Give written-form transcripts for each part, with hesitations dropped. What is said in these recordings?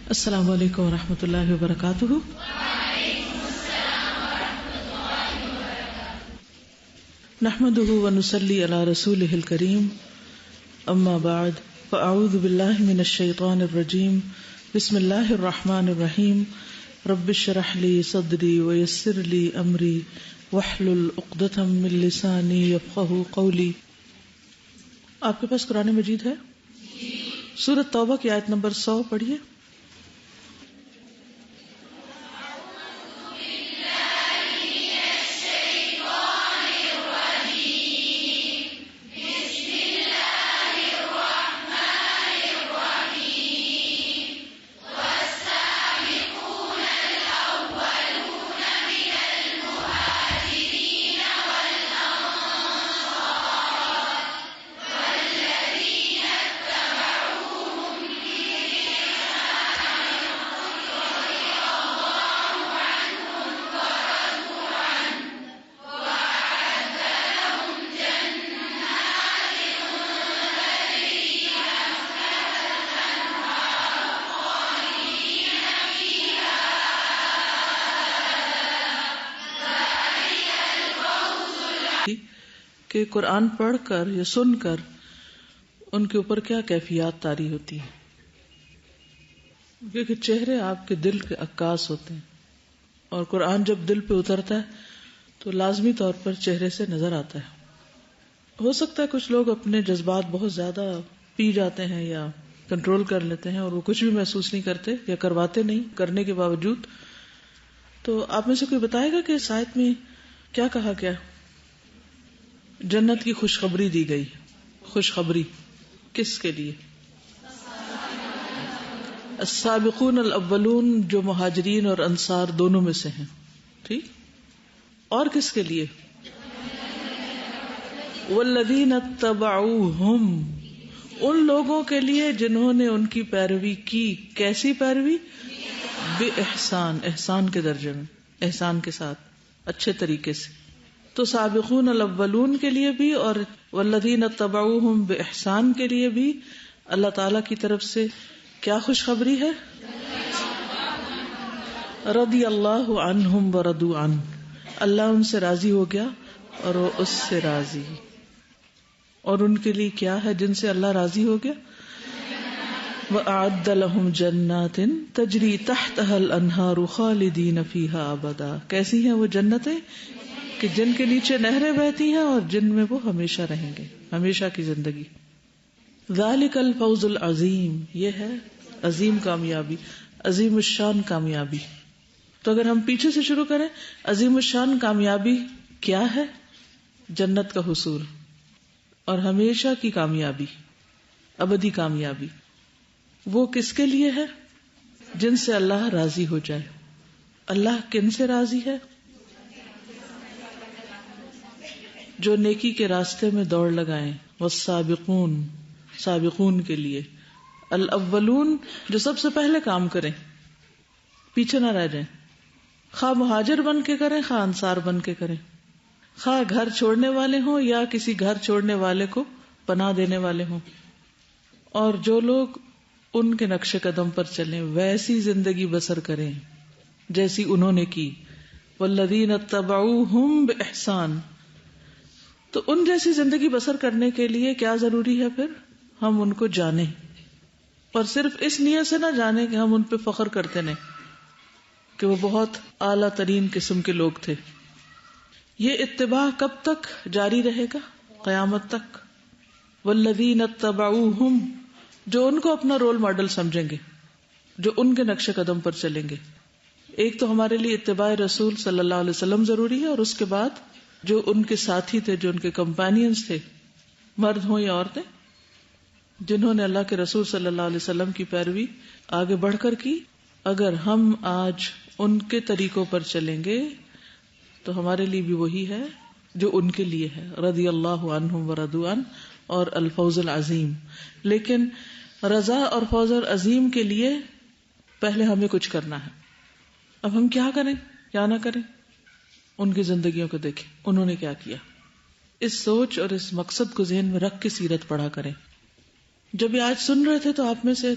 السلام علیکم ورحمۃ اللہ وبرکاتہ۔ نحمده ونصلی علی رسولہ الکریم، اما بعد فاعوذ باللہ من الشیطان الرجیم، بسم اللہ الرحمن الرحیم، رب اشرح لی صدری ویسر لی امری واحلل عقدۃ من لسانی یفقہوا قولی۔ آپ کے پاس قرآن مجید ہے؟ سورۃ توبہ کی آیت نمبر 100 پڑھیے۔ کہ قرآن پڑھ کر یا سن کر ان کے اوپر کیا کیفیات طاری ہوتی ہیں، کیونکہ چہرے آپ کے دل کے عکاس ہوتے ہیں، اور قرآن جب دل پہ اترتا ہے تو لازمی طور پر چہرے سے نظر آتا ہے۔ ہو سکتا ہے کچھ لوگ اپنے جذبات بہت زیادہ پی جاتے ہیں یا کنٹرول کر لیتے ہیں اور وہ کچھ بھی محسوس نہیں کرتے یا کرواتے نہیں کرنے کے باوجود۔ تو آپ میں سے کوئی بتائے گا کہ اس آیت میں کیا کہا گیا؟ جنت کی خوشخبری دی گئی۔ خوشخبری کس کے لیے؟ السابقون الاولون، جو مہاجرین اور انصار دونوں میں سے ہیں، ٹھیک؟ اور کس کے لیے؟ والذین اتبعوہم، ان لوگوں کے لیے جنہوں نے ان کی پیروی کی۔ کیسی پیروی؟ بِإحسان، احسان کے درجے میں، احسان کے ساتھ، اچھے طریقے سے۔ تو سابقون الاولون کے لیے بھی اور والذین اتبعوہم بإحسان کے لیے بھی اللہ تعالی کی طرف سے کیا خوشخبری ہے؟ رضی اللہ عنہم ورضوا عنہ، اللہ ان سے راضی ہو گیا اور وہ اس سے راضی۔ اور ان کے لیے کیا ہے جن سے اللہ راضی ہو گیا؟ وَأَعَدَّ لَهُمْ جَنَّاتٍ تَجْرِي تَحْتَهَا الْأَنْهَارُ خَالِدِينَ فِيهَا أَبَدًا۔ کیسی ہیں وہ جنتیں کہ جن کے نیچے نہریں بہتی ہیں اور جن میں وہ ہمیشہ رہیں گے، ہمیشہ کی زندگی۔ ذَلِكَ الْفَوْزُ الْعَظِيمُ، یہ ہے عظیم کامیابی، عظیم الشان کامیابی۔ تو اگر ہم پیچھے سے شروع کریں، عظیم الشان کامیابی کیا ہے؟ جنت کا حصول اور ہمیشہ کی کامیابی، ابدی کامیابی۔ وہ کس کے لیے ہے؟ جن سے اللہ راضی ہو جائے۔ اللہ کن سے راضی ہے؟ جو نیکی کے راستے میں دوڑ لگائیں۔ والسابقون، سابقون کے لیے، الاولون، جو سب سے پہلے کام کریں، پیچھے نہ رہ جائیں، خواہ مہاجر بن کے کریں خواہ انصار بن کے کریں، خواہ گھر چھوڑنے والے ہوں یا کسی گھر چھوڑنے والے کو پناہ دینے والے ہوں، اور جو لوگ ان کے نقش قدم پر چلیں ویسی زندگی بسر کریں جیسی انہوں نے کی۔ والذین اتبعوہم بإحسان، تو ان جیسی زندگی بسر کرنے کے لیے کیا ضروری ہے؟ پھر ہم ان کو جانیں، اور صرف اس نیت سے نہ جانیں کہ ہم ان پہ فخر کرتے نہیں کہ وہ بہت اعلیٰ ترین قسم کے لوگ تھے۔ یہ اتباع کب تک جاری رہے گا؟ قیامت تک۔ والذین اتبعوہم، جو ان کو اپنا رول ماڈل سمجھیں گے، جو ان کے نقش قدم پر چلیں گے۔ ایک تو ہمارے لیے اتباع رسول صلی اللہ علیہ وسلم ضروری ہے، اور اس کے بعد جو ان کے ساتھی تھے، جو ان کے کمپینینز تھے، مرد ہوں یا عورتیں، جنہوں نے اللہ کے رسول صلی اللہ علیہ وسلم کی پیروی آگے بڑھ کر کی۔ اگر ہم آج ان کے طریقوں پر چلیں گے تو ہمارے لیے بھی وہی ہے جو ان کے لیے ہے، رضی اللہ عنہم ورضوا عنہ، اور الفوز العظیم۔ لیکن رضا اور فوز العظیم کے لیے پہلے ہمیں کچھ کرنا ہے۔ اب ہم کیا کریں کیا نہ کریں؟ ان کی زندگیوں کو دیکھیں، انہوں نے کیا کیا۔ اس سوچ اور اس مقصد کو ذہن میں رکھ کے سیرت پڑھا کریں۔ جب یہ آج سن رہے تھے تو آپ میں سے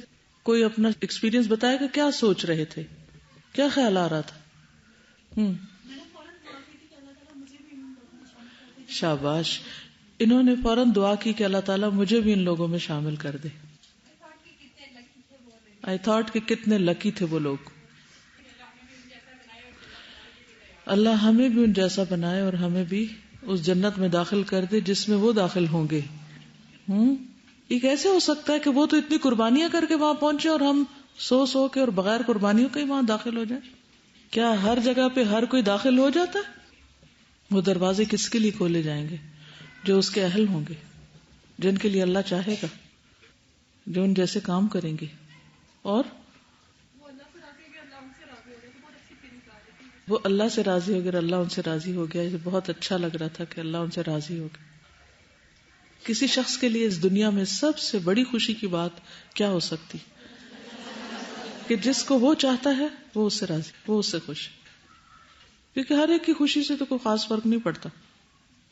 کوئی اپنا ایکسپیرینس بتائے کہ کیا سوچ رہے تھے, کیا خیال آ رہا تھا؟ شاباش, انہوں نے فوراً دعا کی کہ اللہ تعالیٰ مجھے بھی ان لوگوں میں شامل کر دے. I thought کہ کتنے لکی تھے وہ لوگ. اللہ ہمیں بھی ان جیسا بنائے اور ہمیں بھی اس جنت میں داخل کر دے جس میں وہ داخل ہوں گے. یہ کیسے ہو سکتا ہے کہ وہ تو اتنی قربانیاں کر کے وہاں پہنچے اور ہم سو کے اور بغیر قربانیوں کے ہی وہاں داخل ہو جائیں؟ کیا ہر جگہ پہ ہر کوئی داخل ہو جاتا ہے؟ وہ دروازے کس کے لیے کھولے جائیں گے؟ جو اس کے اہل ہوں گے, جن کے لیے اللہ چاہے گا, جو ان جیسے کام کریں گے. اور وہ اللہ سے راضی ہو گیا, اللہ ان سے راضی ہو گیا. یہ بہت اچھا لگ رہا تھا کہ اللہ ان سے راضی ہو گیا. کسی شخص کے لیے اس دنیا میں سب سے بڑی خوشی کی بات کیا ہو سکتی کہ جس کو وہ چاہتا ہے وہ اس سے راضی, وہ اس سے خوش. کیونکہ ہر ایک کی خوشی سے تو کوئی خاص فرق نہیں پڑتا.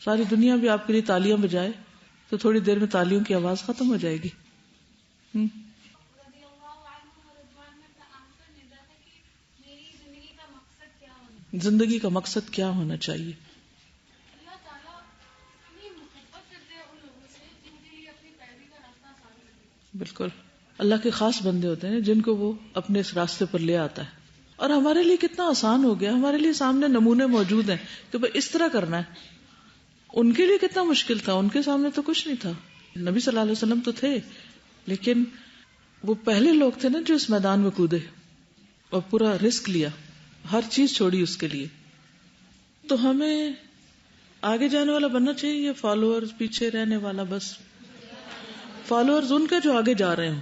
ساری دنیا بھی آپ کے لیے تالیاں بجائے تو تھوڑی دیر میں تالیوں کی آواز ختم ہو جائے گی. زندگی کا مقصد کیا ہونا چاہیے؟ بالکل, اللہ کے خاص بندے ہوتے ہیں جن کو وہ اپنے اس راستے پر لے آتا ہے. اور ہمارے لیے کتنا آسان ہو گیا, ہمارے لیے سامنے نمونے موجود ہیں کہ بھئی اس طرح کرنا ہے. ان کے لیے کتنا مشکل تھا, ان کے سامنے تو کچھ نہیں تھا. نبی صلی اللہ علیہ وسلم تو تھے, لیکن وہ پہلے لوگ تھے نا جو اس میدان میں کودے اور پورا رسک لیا, ہر چیز چھوڑی اس کے لیے. تو ہمیں آگے جانے والا بننا چاہیے یا فالوور پیچھے رہنے والا؟ بس فالوورز ان کے جو آگے جا رہے ہوں,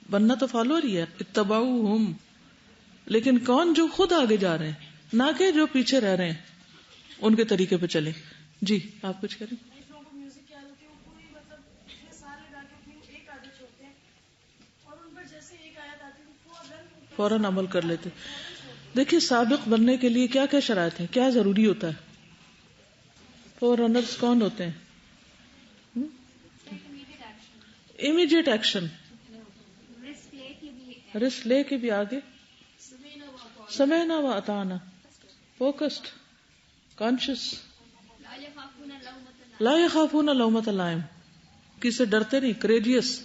بننا تو فالوور ہی ہے, اتبعوہم. لیکن کون؟ جو خود آگے جا رہے ہیں, نہ کہ جو پیچھے رہ رہے ہیں, ان کے طریقے پہ چلیں. جی آپ کچھ کریں. فوراً عمل کر لیتے. دیکھیے سابق بننے کے لیے کیا کیا شرائط ہیں, کیا ضروری ہوتا ہے؟ فور رنرز کون ہوتے ہیں؟ امیڈیٹ ایکشن, رسک لے کے بھی آگے, سمعنا و اطعنا, فوکسڈ, کانشیس, لا یخافون لومۃ لائم, کسی سے ڈرتے نہیں, کریجیس,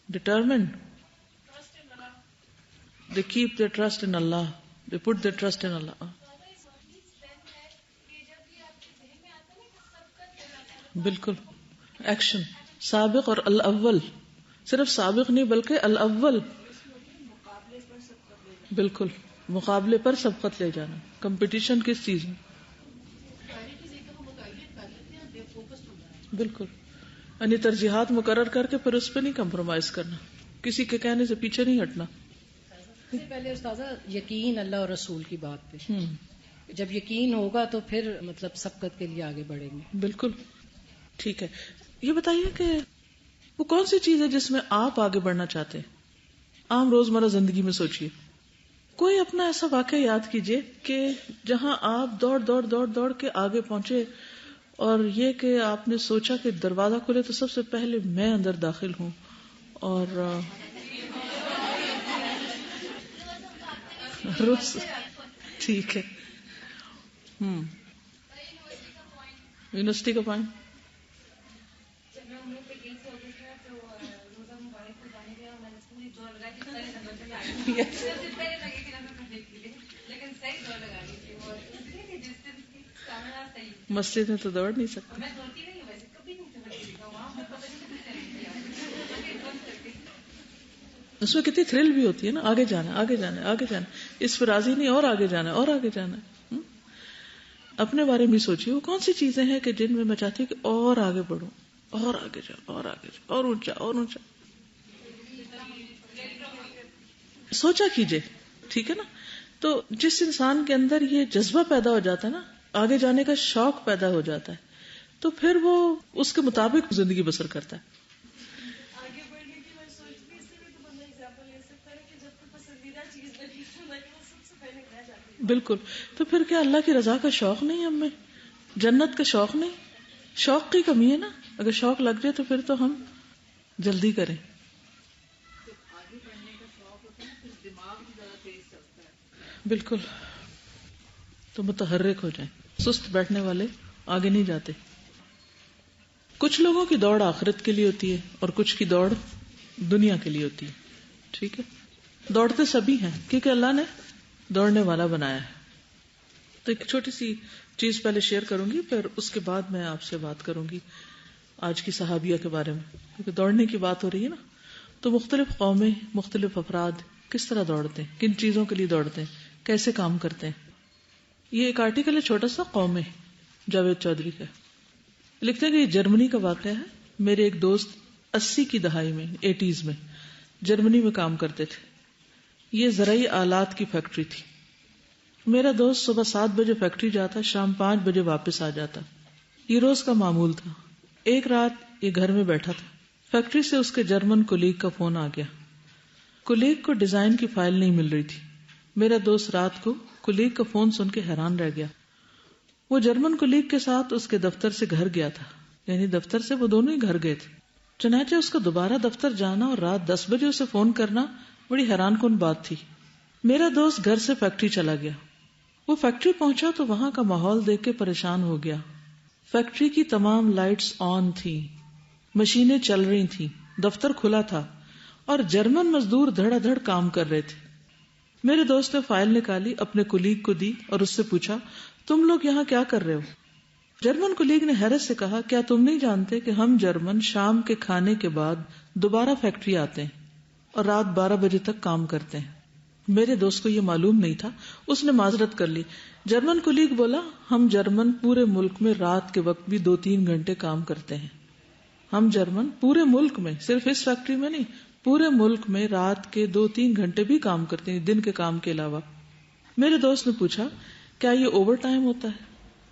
determined. They keep their trust in Allah. They put their trust in Allah. بالکل, ایکشن, سابق اور الاول. صرف سابق نہیں بلکہ الاول. بالکل, مقابلے پر سبقت لے جانا. کمپٹیشن کس چیز میں؟ بالکل, یعنی ترجیحات مقرر کر کے پھر اس پہ نہیں کمپرومائز کرنا, کسی کے کہنے سے پیچھے نہیں ہٹنا. پہلے استاذہ یقین اللہ اور رسول کی بات پہ, جب یقین ہوگا تو پھر مطلب سبقت کے لیے آگے بڑھیں گے. بالکل ٹھیک ہے. یہ بتائیے کہ وہ کون سی چیز ہے جس میں آپ آگے بڑھنا چاہتے ہیں؟ عام روزمرہ زندگی میں سوچیے, کوئی اپنا ایسا واقعہ یاد کیجئے کہ جہاں آپ دوڑ دوڑ دوڑ دوڑ کے آگے پہنچے, اور یہ کہ آپ نے سوچا کہ دروازہ کھلے تو سب سے پہلے میں اندر داخل ہوں. اور ٹھیک ہے, یونیورسٹی کا پوائنٹ. مسجد میں تو دوڑ نہیں سکتے. اس میں کتنی تھرل بھی ہوتی ہے نا, آگے جانا آگے جانا آگے جانا, اس پہ راضی نہیں, اور آگے جانا اور آگے جانا. اپنے بارے میں سوچیے, وہ کون سی چیزیں ہیں کہ جن میں میں چاہتی ہوں کہ اور آگے بڑھوں, اور آگے جاؤ اور آگے جاؤ, اور اونچا اور اونچا. سوچا کیجئے, ٹھیک ہے نا. تو جس انسان کے اندر یہ جذبہ پیدا ہو جاتا ہے نا, آگے جانے کا شوق پیدا ہو جاتا ہے, تو پھر وہ اس کے مطابق زندگی بسر کرتا ہے. بالکل. تو پھر کیا اللہ کی رضا کا شوق نہیں ہم میں, جنت کا شوق نہیں؟ شوق کی کمی ہے نا. اگر شوق لگ جائے تو پھر تو ہم جلدی کریں. بالکل. تو متحرک ہو جائیں. سست بیٹھنے والے آگے نہیں جاتے. کچھ لوگوں کی دوڑ آخرت کے لیے ہوتی ہے اور کچھ کی دوڑ دنیا کے لیے ہوتی ہے. ٹھیک ہے, دوڑتے سبھی ہیں کیونکہ اللہ نے دوڑنے والا بنایا ہے. تو ایک چھوٹی سی چیز پہلے شیئر کروں گی, پھر اس کے بعد میں آپ سے بات کروں گی آج کی صحابیہ کے بارے میں, کیونکہ دوڑنے کی بات ہو رہی ہے نا. تو مختلف قومیں, مختلف افراد کس طرح دوڑتے ہیں, کن چیزوں کے لیے دوڑتے ہیں, کیسے کام کرتے ہیں. یہ ایک آرٹیکل ہے چھوٹا سا قومیں, جاوید چودھری کا. لکھتے ہیں کہ یہ جرمنی کا واقعہ ہے. میرے ایک دوست 80 کی دہائی میں 80s میں جرمنی میں کام کرتے تھے. یہ زرعی آلات کی فیکٹری تھی. میرا دوست صبح 7 بجے فیکٹری جاتا, شام 5 بجے واپس آ جاتا. یہ روز کا معمول تھا. ایک رات یہ گھر میں بیٹھا تھا, فیکٹری سے اس کے جرمن کولیگ کا فون آ گیا. کولیگ کو ڈیزائن کی فائل نہیں مل رہی تھی. میرا دوست رات کو کولیگ کا فون سن کے حیران رہ گیا. وہ جرمن کولیگ کے ساتھ اس کے دفتر سے گھر گیا تھا, یعنی دفتر سے وہ دونوں ہی گھر گئے تھے. چنانچہ اس کو دوبارہ دفتر جانا اور رات 10 بجے اسے فون کرنا بڑی حیران کن بات تھی. میرا دوست گھر سے فیکٹری چلا گیا. وہ فیکٹری پہنچا تو وہاں کا ماحول دیکھ کے پریشان ہو گیا. فیکٹری کی تمام لائٹس آن تھی, مشینیں چل رہی تھیں, دفتر کھلا تھا اور جرمن مزدور دھڑا دھڑ کام کر رہے تھے. میرے دوست نے فائل نکالی, اپنے کولیگ کو دی اور اس سے پوچھا, تم لوگ یہاں کیا کر رہے ہو؟ جرمن کولیگ نے حیرت سے کہا, کیا تم نہیں جانتے کہ ہم جرمن شام کے کھانے کے بعد دوبارہ فیکٹری آتے ہیں اور رات 12 بجے تک کام کرتے ہیں. میرے دوست کو یہ معلوم نہیں تھا. اس نے معذرت کر لی. جرمن کولیگ بولا, ہم جرمن پورے ملک میں رات کے وقت بھی 2-3 گھنٹے کام کرتے ہیں. ہم جرمن پورے ملک میں, صرف اس فیکٹری میں نہیں, پورے ملک میں رات کے 2-3 گھنٹے بھی کام کرتے ہیں, دن کے کام کے علاوہ. میرے دوست نے پوچھا, کیا یہ اوور ٹائم ہوتا ہے؟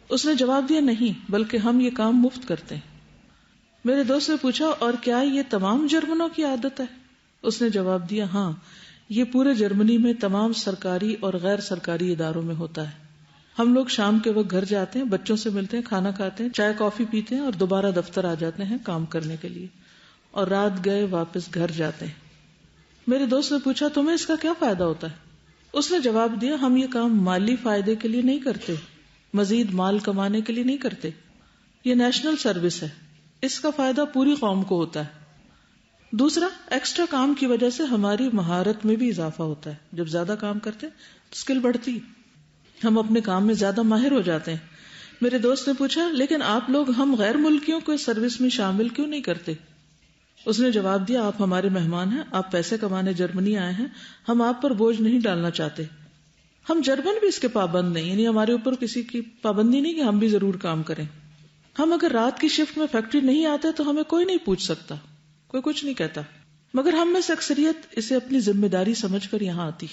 اس نے جواب دیا, نہیں, بلکہ ہم یہ کام مفت کرتے ہیں. میرے دوست نے پوچھا, اور کیا یہ تمام جرمنوں کی عادت ہے؟ اس نے جواب دیا, ہاں, یہ پورے جرمنی میں تمام سرکاری اور غیر سرکاری اداروں میں ہوتا ہے. ہم لوگ شام کے وقت گھر جاتے ہیں, بچوں سے ملتے ہیں, کھانا کھاتے ہیں, چائے کافی پیتے ہیں اور دوبارہ دفتر آ جاتے ہیں کام کرنے کے لیے, اور رات گئے واپس گھر جاتے ہیں. میرے دوست نے پوچھا, تمہیں اس کا کیا فائدہ ہوتا ہے؟ اس نے جواب دیا, ہم یہ کام مالی فائدے کے لیے نہیں کرتے, مزید مال کمانے کے لیے نہیں کرتے. یہ نیشنل سروس ہے, اس کا فائدہ پوری قوم کو ہوتا ہے. دوسرا, ایکسٹرا کام کی وجہ سے ہماری مہارت میں بھی اضافہ ہوتا ہے. جب زیادہ کام کرتے ہیں تو اسکل بڑھتی, ہم اپنے کام میں زیادہ ماہر ہو جاتے ہیں. میرے دوست نے پوچھا, لیکن آپ لوگ ہم غیر ملکیوں کو اس سروس میں شامل کیوں نہیں کرتے؟ اس نے جواب دیا, آپ ہمارے مہمان ہیں, آپ پیسے کمانے جرمنی آئے ہیں, ہم آپ پر بوجھ نہیں ڈالنا چاہتے. ہم جرمن بھی اس کے پابند نہیں, یعنی ہمارے اوپر کسی کی پابندی نہیں کہ ہم بھی ضرور کام کریں. ہم اگر رات کی شفٹ میں فیکٹری نہیں آتے تو ہمیں کوئی نہیں پوچھ سکتا, کوئی کچھ نہیں کہتا, مگر ہم میں سے اکثریت اسے اپنی ذمہ داری سمجھ کر یہاں آتی.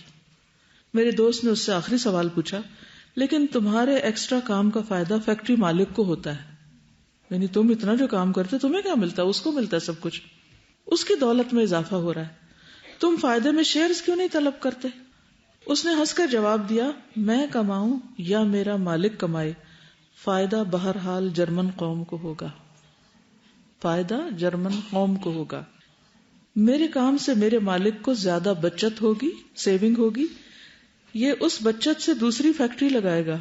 میرے دوست نے اس سے آخری سوال پوچھا, لیکن تمہارے ایکسٹرا کام کا فائدہ فیکٹری مالک کو ہوتا ہے, یعنی تم اتنا جو کام کرتے تمہیں کیا ملتا ہے؟ اس کو ملتا ہے سب کچھ, اس کی دولت میں اضافہ ہو رہا ہے, تم فائدے میں شیئرز کیوں نہیں طلب کرتے؟ اس نے ہنس کر جواب دیا, میں کماؤں یا میرا مالک کمائے, فائدہ بہرحال جرمن قوم کو ہوگا, فائدہ جرمن قوم کو ہوگا. میرے کام سے میرے مالک کو زیادہ بچت ہوگی, سیونگ ہوگی. یہ اس بچت سے دوسری فیکٹری لگائے گا,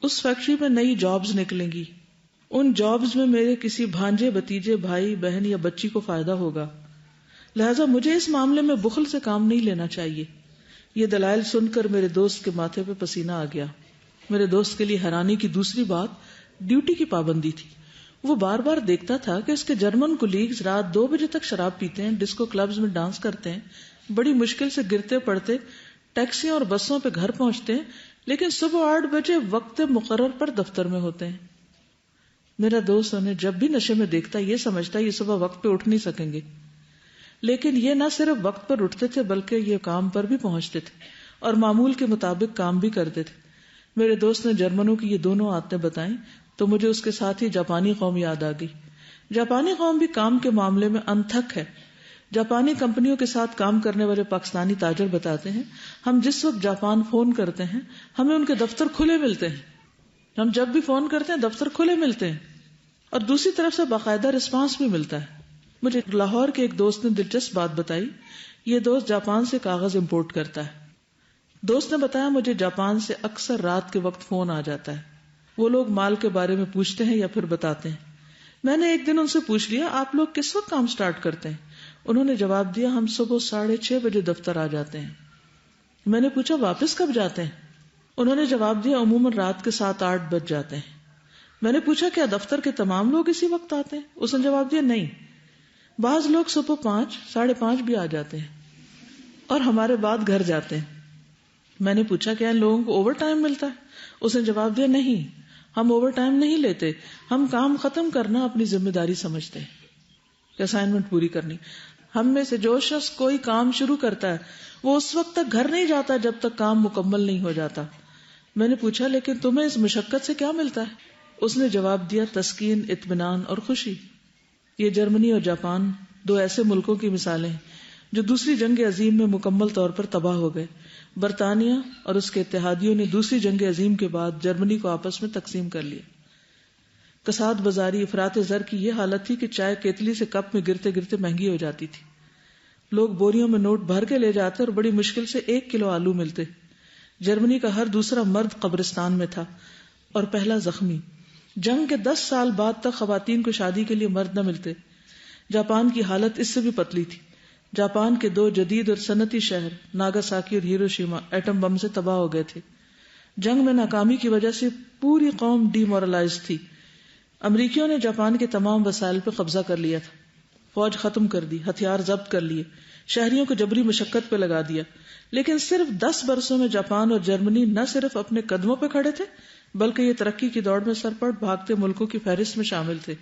اس فیکٹری میں نئی جابز نکلیں گی, ان جابز میں میرے کسی بھانجے, بھتیجے, بھائی, بہن یا بچی کو فائدہ ہوگا. لہذا مجھے اس معاملے میں بخل سے کام نہیں لینا چاہیے. یہ دلائل سن کر میرے دوست کے ماتھے پہ پسینہ آ گیا. میرے دوست کے لیے حیرانی کی دوسری بات ڈیوٹی کی پابندی تھی. وہ بار بار دیکھتا تھا کہ اس کے جرمن کولیگز رات 2 بجے تک شراب پیتے ہیں, ڈسکو کلبز میں ڈانس کرتے ہیں, بڑی مشکل سے گرتے پڑتے ٹیکسیوں اور بسوں پہ گھر پہنچتے ہیں, لیکن صبح 8 بجے وقت مقرر پر دفتر میں ہوتے ہیں. میرا دوست انہیں جب بھی نشے میں دیکھتا یہ سمجھتا یہ صبح وقت پہ اٹھ نہیں سکیں گے, لیکن یہ نہ صرف وقت پر اٹھتے تھے بلکہ یہ کام پر بھی پہنچتے تھے اور معمول کے مطابق کام بھی کرتے تھے. میرے دوست نے جرمنوں کی یہ دونوں عادتیں بتائیں تو مجھے اس کے ساتھ ہی جاپانی قوم یاد آ گئی. جاپانی قوم بھی کام کے معاملے میں انتھک ہے. جاپانی کمپنیوں کے ساتھ کام کرنے والے پاکستانی تاجر بتاتے ہیں, ہم جس وقت جاپان فون کرتے ہیں ہمیں ان کے دفتر کھلے ملتے ہیں. ہم جب بھی فون کرتے ہیں دفتر کھلے ملتے ہیں, اور دوسری طرف سے باقاعدہ رسپانس بھی ملتا ہے. مجھے لاہور کے ایک دوست نے دلچسپ بات بتائی. یہ دوست جاپان سے کاغذ امپورٹ کرتا ہے. دوست نے بتایا مجھے جاپان سے اکثر رات کے وقت فون آ جاتا ہے. وہ لوگ مال کے بارے میں پوچھتے ہیں یا پھر بتاتے ہیں. میں نے ایک دن ان سے پوچھ لیا آپ لوگ کس وقت کام سٹارٹ کرتے ہیں؟ انہوں نے جواب دیا ہم صبح 6:30 بجے دفتر آ جاتے ہیں. میں نے پوچھا واپس کب جاتے ہیں؟ انہوں نے جواب دیا عموماً رات کے 7-8 بج جاتے ہیں. میں نے پوچھا کیا دفتر کے تمام لوگ اسی وقت آتے ہیں؟ اس نے جواب دیا نہیں، بعض لوگ صبح 5-5:30 بھی آ جاتے ہیں اور ہمارے بعد گھر جاتے ہیں. میں نے پوچھا کیا ان لوگوں کو اوور ٹائم ملتا ہے؟ اس نے جواب دیا نہیں، ہم اوور ٹائم نہیں لیتے، ہم کام ختم کرنا اپنی ذمہ داری سمجھتے ہیں کہ اسائنمنٹ پوری کرنی. ہم میں سے جو شخص کوئی کام شروع کرتا ہے وہ اس وقت تک گھر نہیں جاتا جب تک کام مکمل نہیں ہو جاتا. میں نے پوچھا لیکن تمہیں اس مشقت سے کیا ملتا ہے؟ اس نے جواب دیا تسکین، اطمینان اور خوشی. یہ جرمنی اور جاپان 2 ایسے ملکوں کی مثالیں ہیں جو دوسری جنگ عظیم میں مکمل طور پر تباہ ہو گئے. برطانیہ اور اس کے اتحادیوں نے دوسری جنگ عظیم کے بعد جرمنی کو آپس میں تقسیم کر لیا. کساد بازاری، افراط زر کی یہ حالت تھی کہ چائے کیتلی سے کپ میں گرتے گرتے مہنگی ہو جاتی تھی. لوگ بوریوں میں نوٹ بھر کے لے جاتے اور بڑی مشکل سے 1 کلو آلو ملتے. جرمنی کا ہر دوسرا مرد قبرستان میں تھا اور پہلا زخمی. جنگ کے 10 سال بعد تک خواتین کو شادی کے لیے مرد نہ ملتے. جاپان کی حالت اس سے بھی پتلی تھی. جاپان کے 2 جدید اور صنعتی شہر ناگاساکی اور ہیروشیما ایٹم بم سے تباہ ہو گئے تھے. جنگ میں ناکامی کی وجہ سے پوری قوم ڈی مورلائز تھی. امریکیوں نے جاپان کے تمام وسائل پہ قبضہ کر لیا تھا، فوج ختم کر دی، ہتھیار ضبط کر لیے، شہریوں کو جبری مشقت پہ لگا دیا. لیکن صرف 10 برسوں میں جاپان اور جرمنی نہ صرف اپنے قدموں پہ کھڑے تھے بلکہ یہ ترقی کی دوڑ میں سرپٹ بھاگتے ملکوں کی فہرست میں شامل تھے.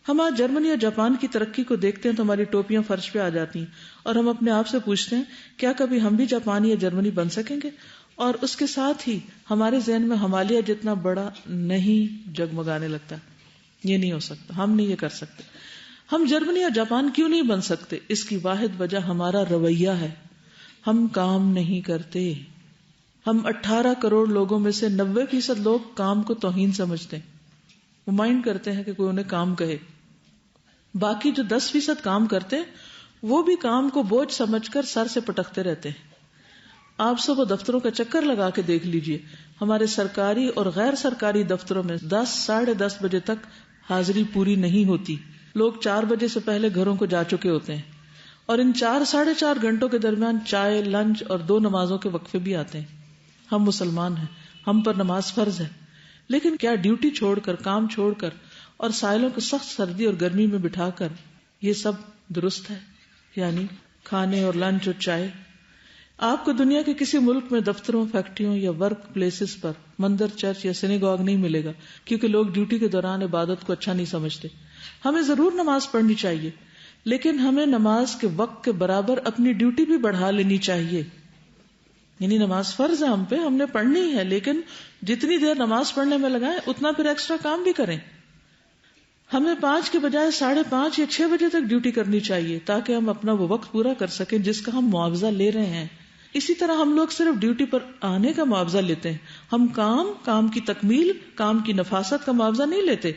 ہم آج جرمنی اور جاپان کی ترقی کو دیکھتے ہیں تو ہماری ٹوپیاں فرش پہ آ جاتی ہیں اور ہم اپنے آپ سے پوچھتے ہیں کیا کبھی ہم بھی جاپانی یا جرمنی بن سکیں گے؟ اور اس کے ساتھ ہی ہمارے ذہن میں ہمالیہ جتنا بڑا نہیں جگمگانے لگتا. یہ نہیں ہو سکتا، ہم نہیں یہ کر سکتے. ہم جرمنی اور جاپان کیوں نہیں بن سکتے؟ اس کی واحد وجہ ہمارا رویہ ہے. ہم کام نہیں کرتے. ہم 18 کروڑ لوگوں میں سے 90% لوگ کام کو توہین سمجھتے ہیں. وہ مائنڈ کرتے ہیں کہ کوئی انہیں کام کہے. باقی جو 10% کام کرتے ہیں وہ بھی کام کو بوجھ سمجھ کر سر سے پٹکتے رہتے ہیں. آپ صبح دفتروں کا چکر لگا کے دیکھ لیجئے، ہمارے سرکاری اور غیر سرکاری دفتروں میں 10-10:30 بجے تک حاضری پوری نہیں ہوتی. لوگ 4 بجے سے پہلے گھروں کو جا چکے ہوتے ہیں اور ان 4-4.5 گھنٹوں کے درمیان چائے، لنچ اور 2 نمازوں کے وقفے بھی آتے ہیں. ہم مسلمان ہیں، ہم پر نماز فرض ہے، لیکن کیا ڈیوٹی چھوڑ کر، کام چھوڑ کر اور سائلوں کو سخت سردی اور گرمی میں بٹھا کر یہ سب درست ہے؟ یعنی کھانے اور لنچ اور چائے. آپ کو دنیا کے کسی ملک میں دفتروں، فیکٹریوں یا ورک پلیسز پر مندر، چرچ یا سینیگوگ نہیں ملے گا، کیونکہ لوگ ڈیوٹی کے دوران عبادت کو اچھا نہیں سمجھتے. ہمیں ضرور نماز پڑھنی چاہیے، لیکن ہمیں نماز کے وقت کے برابر اپنی ڈیوٹی بھی بڑھا لینی چاہیے. یعنی نماز فرض ہے ہم پہ، ہم نے پڑھنی ہے، لیکن جتنی دیر نماز پڑھنے میں لگائیں اتنا پھر ایکسٹرا کام بھی کریں. ہمیں 5 کے بجائے 5:30 یا 6 بجے تک ڈیوٹی کرنی چاہیے تاکہ ہم اپنا وہ وقت پورا کر سکیں جس کا ہم معاوضہ لے رہے ہیں. اسی طرح ہم لوگ صرف ڈیوٹی پر آنے کا معاوضہ لیتے ہیں، ہم کام کی تکمیل، کام کی نفاست کا معاوضہ نہیں لیتے.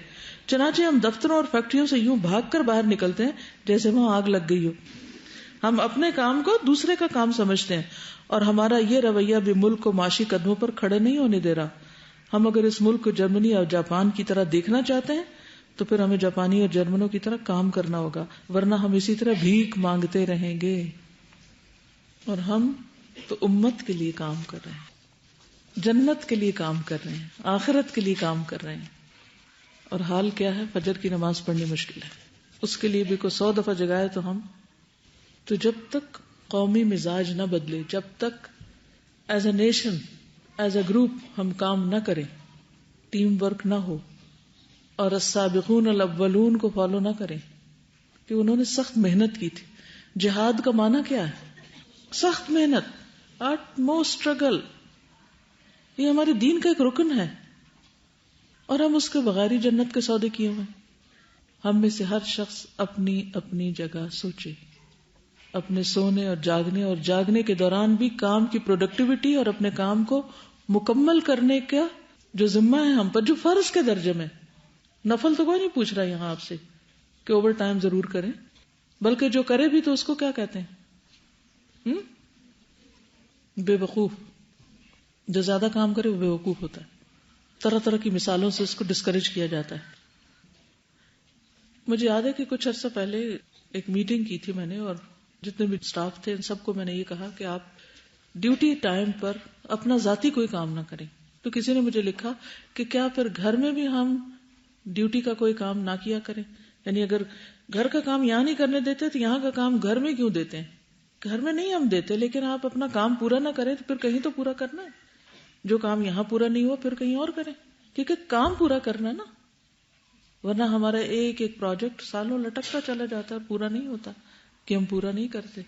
چنانچہ ہم دفتروں اور فیکٹریوں سے یوں بھاگ کر باہر نکلتے ہیں جیسے وہاں آگ لگ گئی ہو. ہم اپنے کام کو دوسرے کا کام سمجھتے ہیں اور ہمارا یہ رویہ بھی ملک کو معاشی قدموں پر کھڑے نہیں ہونے دے رہا. ہم اگر اس ملک کو جرمنی اور جاپان کی طرح دیکھنا چاہتے ہیں تو پھر ہمیں جاپانی اور جرمنوں کی طرح کام کرنا ہوگا، ورنہ ہم اسی طرح بھیک مانگتے رہیں گے. اور ہم تو امت کے لیے کام کر رہے ہیں، جنت کے لیے کام کر رہے ہیں، آخرت کے لیے کام کر رہے ہیں. اور حال کیا ہے؟ فجر کی نماز پڑھنی مشکل ہے. اس کے لیے بھی کوئی 100 دفعہ جگائے تو جب تک قومی مزاج نہ بدلے، جب تک as a nation, as a group ہم کام نہ کریں، ٹیم ورک نہ ہو اور السابقون الاولون کو فالو نہ کریں کہ انہوں نے سخت محنت کی تھی. جہاد کا معنی کیا ہے؟ سخت محنت، اٹ موسٹ اسٹرگل. یہ ہمارے دین کا ایک رکن ہے اور ہم اس کے بغیر ہی جنت کے سودے کیے ہوئے. ہم میں سے ہر شخص اپنی اپنی جگہ سوچے، اپنے سونے اور جاگنے کے دوران بھی کام کی پروڈکٹیوٹی اور اپنے کام کو مکمل کرنے کا جو ذمہ ہے ہم پر، جو فرض کے درجے میں. نفل تو کوئی نہیں پوچھ رہا یہاں آپ سے کہ اوور ٹائم ضرور کریں، بلکہ جو کرے بھی تو اس کو کیا کہتے ہیں؟ بے وقوف. جو زیادہ کام کرے وہ بیوقوف ہوتا ہے. طرح طرح کی مثالوں سے اس کو ڈسکریج کیا جاتا ہے. مجھے یاد ہے کہ کچھ عرصہ پہلے ایک میٹنگ کی تھی میں نے، اور جتنے بھی اسٹاف تھے ان سب کو میں نے یہ کہا کہ آپ ڈیوٹی ٹائم پر اپنا ذاتی کوئی کام نہ کریں. تو کسی نے مجھے لکھا کہ کیا پھر گھر میں بھی ہم ڈیوٹی کا کوئی کام نہ کیا کریں؟ یعنی اگر گھر کا کام یہاں نہیں کرنے دیتے تو یہاں کا کام گھر میں کیوں دیتے ہیں؟ گھر میں نہیں ہم دیتے، لیکن آپ اپنا کام پورا نہ کریں تو پھر کہیں تو پورا کرنا ہے. جو کام یہاں پورا نہیں ہوا پھر کہیں اور کریں، کیونکہ کام پورا کرنا نا. ورنہ ہمارا ایک ایک پروجیکٹ سالوں لٹکتا چلا جاتا ہے اور پورا نہیں ہوتا کہ ہم پورا نہیں کرتے.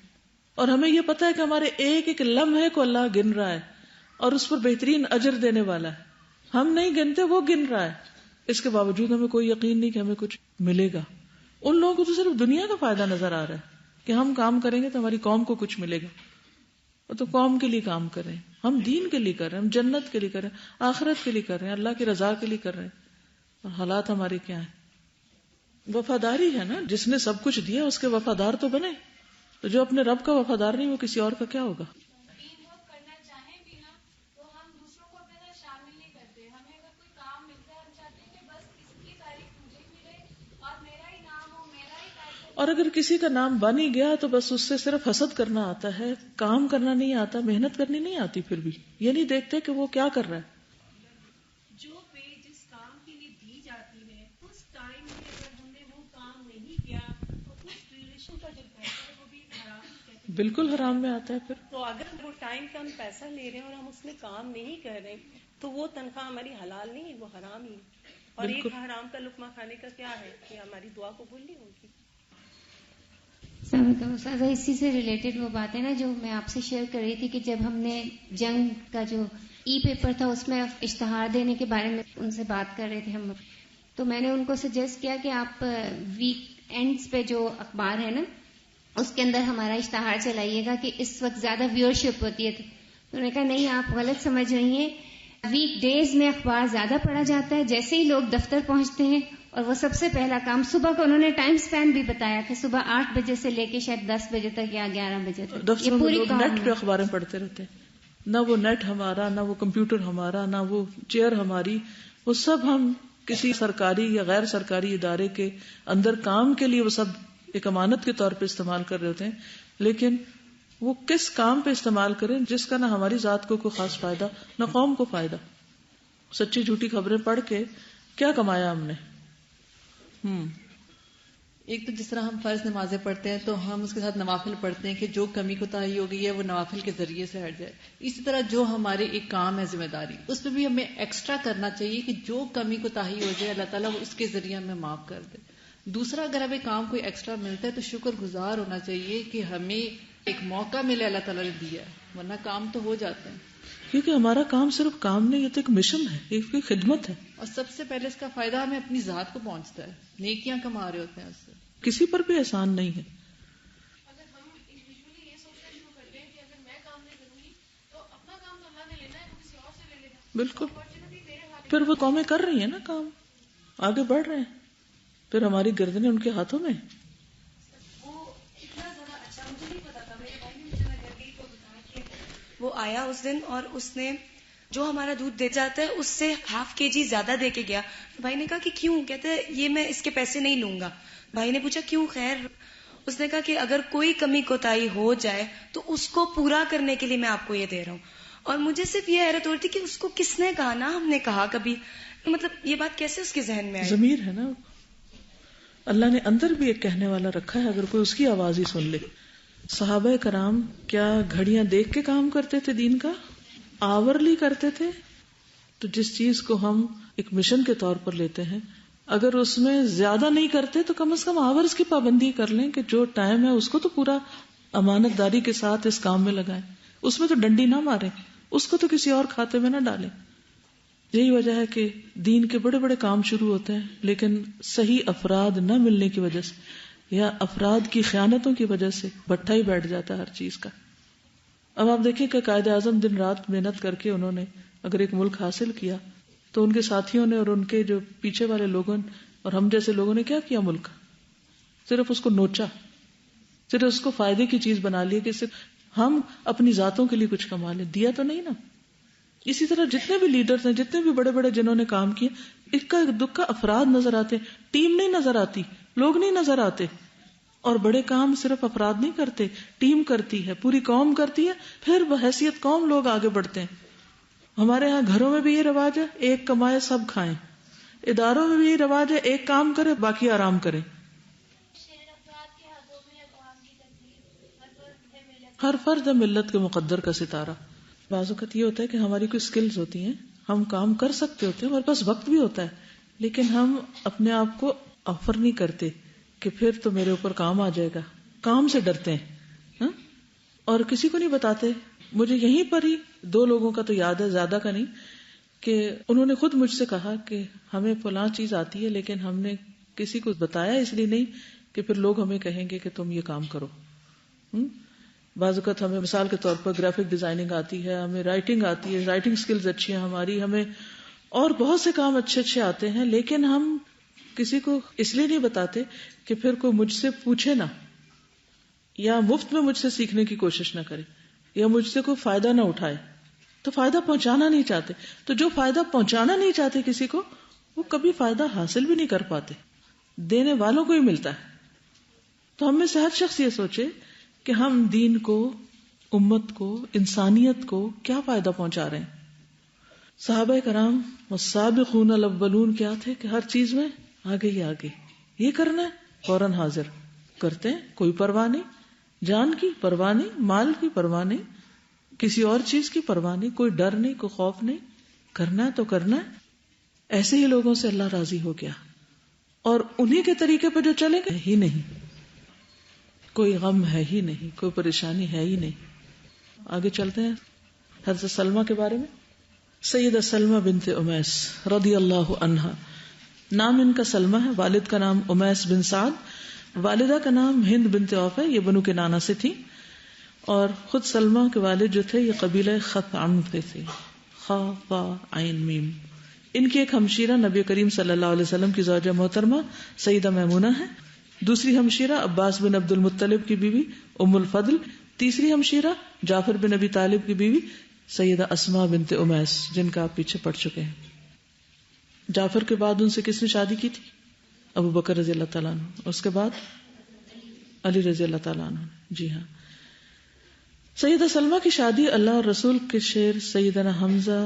اور ہمیں یہ پتا ہے کہ ہمارے ایک ایک لمحے کو اللہ گن رہا ہے اور اس پر بہترین اجر دینے والا ہے. ہم نہیں گنتے، وہ گن رہا ہے. اس کے باوجود ہمیں کوئی یقین نہیں کہ ہمیں کچھ ملے گا. ان لوگوں کو تو صرف دنیا کا فائدہ نظر آ رہا ہے کہ ہم کام کریں گے تو ہماری قوم کو کچھ ملے گا. تو قوم کے لیے کام کریں، ہم دین کے لیے کر رہے ہیں، ہم جنت کے لیے کر رہے ہیں، آخرت کے لیے کر رہے ہیں، اللہ کی رضا کے لیے کر رہے ہیں. اور حالات ہمارے کیا ہیں؟ وفاداری ہے نا. جس نے سب کچھ دیا اس کے وفادار تو بنے. تو جو اپنے رب کا وفادار نہیں وہ کسی اور کا کیا ہوگا؟ اور اگر کسی کا نام بن ہی گیا تو بس اس سے صرف حسد کرنا آتا ہے، کام کرنا نہیں آتا، محنت کرنی نہیں آتی. پھر بھی یہ نہیں دیکھتے کہ وہ کیا کر رہا ہے. جو پے جس کام کے لیے دی جاتی ہے اس ٹائم میں اگر ہم نے وہ کام نہیں کیا تو اس ڈیوریشن کا جو پیسہ ہے وہ بھی حرام کہتے ہیں. بالکل حرام میں آتا ہے. پھر تو اگر وہ ٹائم کا ہم پیسہ لے رہے ہیں اور ہم اس میں کام نہیں کر رہے تو وہ تنخواہ ہماری حلال نہیں ہے، وہ حرام ہی. اور ایک حرام کا لقمہ کھانے کا کیا ہے کہ ہماری دعا قبول نہیں ہوگی. السلام علیکم استاذہ. اسی سے ریلیٹڈ وہ بات ہے نا جو میں آپ سے شیئر کر رہی تھی کہ جب ہم نے جنگ کا جو ای پیپر تھا اس میں اشتہار دینے کے بارے میں ان سے بات کر رہے تھے ہم، تو میں نے ان کو سجیسٹ کیا کہ آپ ویک اینڈز پہ جو اخبار ہے نا اس کے اندر ہمارا اشتہار چلائیے گا کہ اس وقت زیادہ ویورشپ ہوتی ہے. تو انہوں نے کہا نہیں آپ غلط سمجھ رہی ہیں، ویک ڈیز میں اخبار زیادہ پڑھا جاتا ہے. جیسے ہی لوگ دفتر پہنچتے ہیں اور وہ سب سے پہلا کام صبح کو، انہوں نے ٹائم سپین بھی بتایا کہ صبح 8 بجے سے لے کے شاید 10 بجے تک یا 11 بجے تک یہ پوری نیٹ پہ اخباریں پڑھتے رہتے ہیں. نہ وہ نیٹ ہمارا، نہ وہ کمپیوٹر ہمارا، نہ وہ چیئر ہماری، وہ سب ہم کسی سرکاری یا غیر سرکاری ادارے کے اندر کام کے لیے وہ سب ایک امانت کے طور پہ استعمال کر رہے ہوتے ہیں. لیکن وہ کس کام پہ استعمال کریں جس کا نہ ہماری ذات کو کوئی خاص فائدہ نہ قوم کو فائدہ. سچی جھوٹی خبریں پڑھ کے کیا کمایا ہم نے؟ ایک تو جس طرح ہم فرض نمازیں پڑھتے ہیں تو ہم اس کے ساتھ نوافل پڑھتے ہیں کہ جو کمی کوتاہی ہو گئی ہے وہ نوافل کے ذریعے سے ہٹ جائے. اسی طرح جو ہمارے ایک کام ہے ذمہ داری، اس میں بھی ہمیں ایکسٹرا کرنا چاہیے کہ جو کمی کوتاہی ہو جائے اللہ تعالیٰ اس کے ذریعے ہمیں معاف کر دے. دوسرا اگر ہمیں کام کوئی ایکسٹرا ملتا ہے تو شکر گزار ہونا چاہیے کہ ہمیں ایک موقع ملے اللہ تعالیٰ نے دیا ہے، ورنہ کام تو ہو جاتے ہیں. کیونکہ ہمارا کام صرف کام نہیں، یہ تو ایک مشن ہے، ایک خدمت ہے. اور سب سے پہلے اس کا فائدہ ہمیں اپنی ذات کو پہنچتا ہے، نیکیاں کما رہے ہوتے ہیں اس سے. کسی پر بھی احسان نہیں ہے. اگر ہم انڈیویجولی یہ سوچنا شروع کر دیں کہ اگر میں کام نہیں کروں گی تو اپنا کام تو اللہ نے لینا ہے، وہ کسی اور سے لے لے گا. بالکل. پھر وہ قومیں کر رہی ہیں نا کام، آگے بڑھ رہے ہیں، پھر ہماری گردنیں ان کے ہاتھوں میں. وہ آیا اس دن اور اس نے جو ہمارا دودھ دے جاتا ہے اس سے 1/2 kg زیادہ دے کے گیا. بھائی نے کہا کہ کیوں؟ کہتے ہیں یہ میں اس کے پیسے نہیں لوں گا. بھائی نے پوچھا کیوں؟ خیر. اس نے کہا کہ اگر کوئی کمی کوتاہی ہو جائے تو اس کو پورا کرنے کے لیے میں آپ کو یہ دے رہا ہوں. اور مجھے صرف یہ حیرت ہو رہی تھی کہ اس کو کس نے کہا؟ نا ہم نے کہا کبھی، مطلب یہ بات کیسے اس کے ذہن میں آئی؟ ضمیر ہے نا، اللہ نے اندر بھی ایک کہنے والا رکھا ہے، اگر کوئی اس کی آواز ہی سن لے. صحابہ کرام کیا گھڑیاں دیکھ کے کام کرتے تھے؟ دین کا آورلی کرتے تھے. تو جس چیز کو ہم ایک مشن کے طور پر لیتے ہیں اگر اس میں زیادہ نہیں کرتے تو کم از کم آورز کی پابندی کر لیں کہ جو ٹائم ہے اس کو تو پورا امانت داری کے ساتھ اس کام میں لگائیں. اس میں تو ڈنڈی نہ ماریں، اس کو تو کسی اور کھاتے میں نہ ڈالیں. یہی وجہ ہے کہ دین کے بڑے بڑے کام شروع ہوتے ہیں لیکن صحیح افراد نہ ملنے کی وجہ سے یا افراد کی خیانتوں کی وجہ سے بٹھا ہی بیٹھ جاتا ہے ہر چیز کا. اب آپ دیکھیں کہ قائد اعظم دن رات محنت کر کے انہوں نے اگر ایک ملک حاصل کیا تو ان کے ساتھیوں نے اور ان کے جو پیچھے والے لوگوں اور ہم جیسے لوگوں نے کیا کیا؟ ملک صرف اس کو نوچا، صرف اس کو فائدے کی چیز بنا لی کہ صرف ہم اپنی ذاتوں کے لیے کچھ کما لیں. دیا تو نہیں نا. اسی طرح جتنے بھی لیڈرز ہیں، جتنے بھی بڑے بڑے جنہوں نے کام کیے، اکا دکا افراد نظر آتے، ٹیم نہیں نظر آتی، لوگ نہیں نظر آتے. اور بڑے کام صرف افراد نہیں کرتے، ٹیم کرتی ہے، پوری قوم کرتی ہے، پھر بحیثیت قوم لوگ آگے بڑھتے ہیں. ہمارے ہاں گھروں میں بھی یہ رواج ہے، ایک کمائے سب کھائیں. اداروں میں بھی یہ رواج ہے، ایک کام کرے باقی آرام کریں. ہر فرد ہے ملت کے مقدر کا ستارہ. بعض اوقات یہ ہوتا ہے کہ ہماری کوئی سکلز ہوتی ہیں، ہم کام کر سکتے ہوتے ہیں، ہمارے پاس وقت بھی ہوتا ہے، لیکن ہم اپنے آپ کو آفر نہیں کرتے کہ پھر تو میرے اوپر کام آ جائے گا. کام سے ڈرتے ہیں اور کسی کو نہیں بتاتے. مجھے یہیں پر ہی 2 لوگوں کا تو یاد ہے، زیادہ کا نہیں، کہ انہوں نے خود مجھ سے کہا کہ ہمیں فلاں چیز آتی ہے لیکن ہم نے کسی کو بتایا اس لیے نہیں کہ پھر لوگ ہمیں کہیں گے کہ تم یہ کام کرو. بعض اوقات ہمیں مثال کے طور پر گرافک ڈیزائننگ آتی ہے، ہمیں رائٹنگ آتی ہے، رائٹنگ سکلز اچھی ہیں ہماری، ہمیں اور بہت سے کام اچھے اچھے آتے ہیں، لیکن ہم کسی کو اس لیے نہیں بتاتے کہ پھر کوئی مجھ سے پوچھے نہ، یا مفت میں مجھ سے سیکھنے کی کوشش نہ کرے، یا مجھ سے کوئی فائدہ نہ اٹھائے. تو فائدہ پہنچانا نہیں چاہتے. تو جو فائدہ پہنچانا نہیں چاہتے کسی کو، وہ کبھی فائدہ حاصل بھی نہیں کر پاتے. دینے والوں کو ہی ملتا ہے. تو ہم میں سے ہر شخص یہ سوچے کہ ہم دین کو، امت کو، انسانیت کو کیا فائدہ پہنچا رہے ہیں. صحابہ کرام والسابقون الاولون کیا تھے کہ ہر چیز میں آگے ہی آگے. یہ کرنا ہے فوراً حاضر کرتے ہیں، کوئی پرواہ نہیں، جان کی پرواہ نہیں، مال کی پرواہ نہیں، کسی اور چیز کی پرواہ نہیں، کوئی ڈر نہیں، کوئی خوف نہیں، کرنا ہے تو کرنا ہے. ایسے ہی لوگوں سے اللہ راضی ہو گیا اور انہی کے طریقے پہ جو چلے گئے ہی نہیں، کوئی غم ہے ہی نہیں، کوئی پریشانی ہے ہی نہیں. آگے چلتے ہیں حضرت سلمہ کے بارے میں. سیدہ سلمہ بنت امیس رضی اللہ عنہا، نام ان کا سلمہ ہے، والد کا نام امیس بن سعد، والدہ کا نام ہند بنت عوف ہے. یہ بنو کنانہ سے تھی، اور خود سلمہ کے والد جو تھے یہ قبیلہ خثعم کے تھے، خا فا عین میم. ان کی ایک ہمشیرہ نبی کریم صلی اللہ علیہ وسلم کی زوجہ محترمہ سیدہ میمونہ ہے، دوسری ہمشیرہ عباس بن عبد المطلب کی بیوی ام الفضل، تیسری ہمشیرہ جعفر بن ابی طالب کی بیوی سیدہ اسماء بنت امیس، جن کا آپ پیچھے پڑھ چکے ہیں. جعفر کے بعد ان سے کس نے شادی کی تھی؟ ابو بکر رضی اللہ تعالیٰ عنہ، اس کے بعد علی رضی اللہ تعالیٰ عنہ. جی ہاں، سیدہ سلمہ کی شادی اللہ اور رسول کے شیر سیدنا حمزہ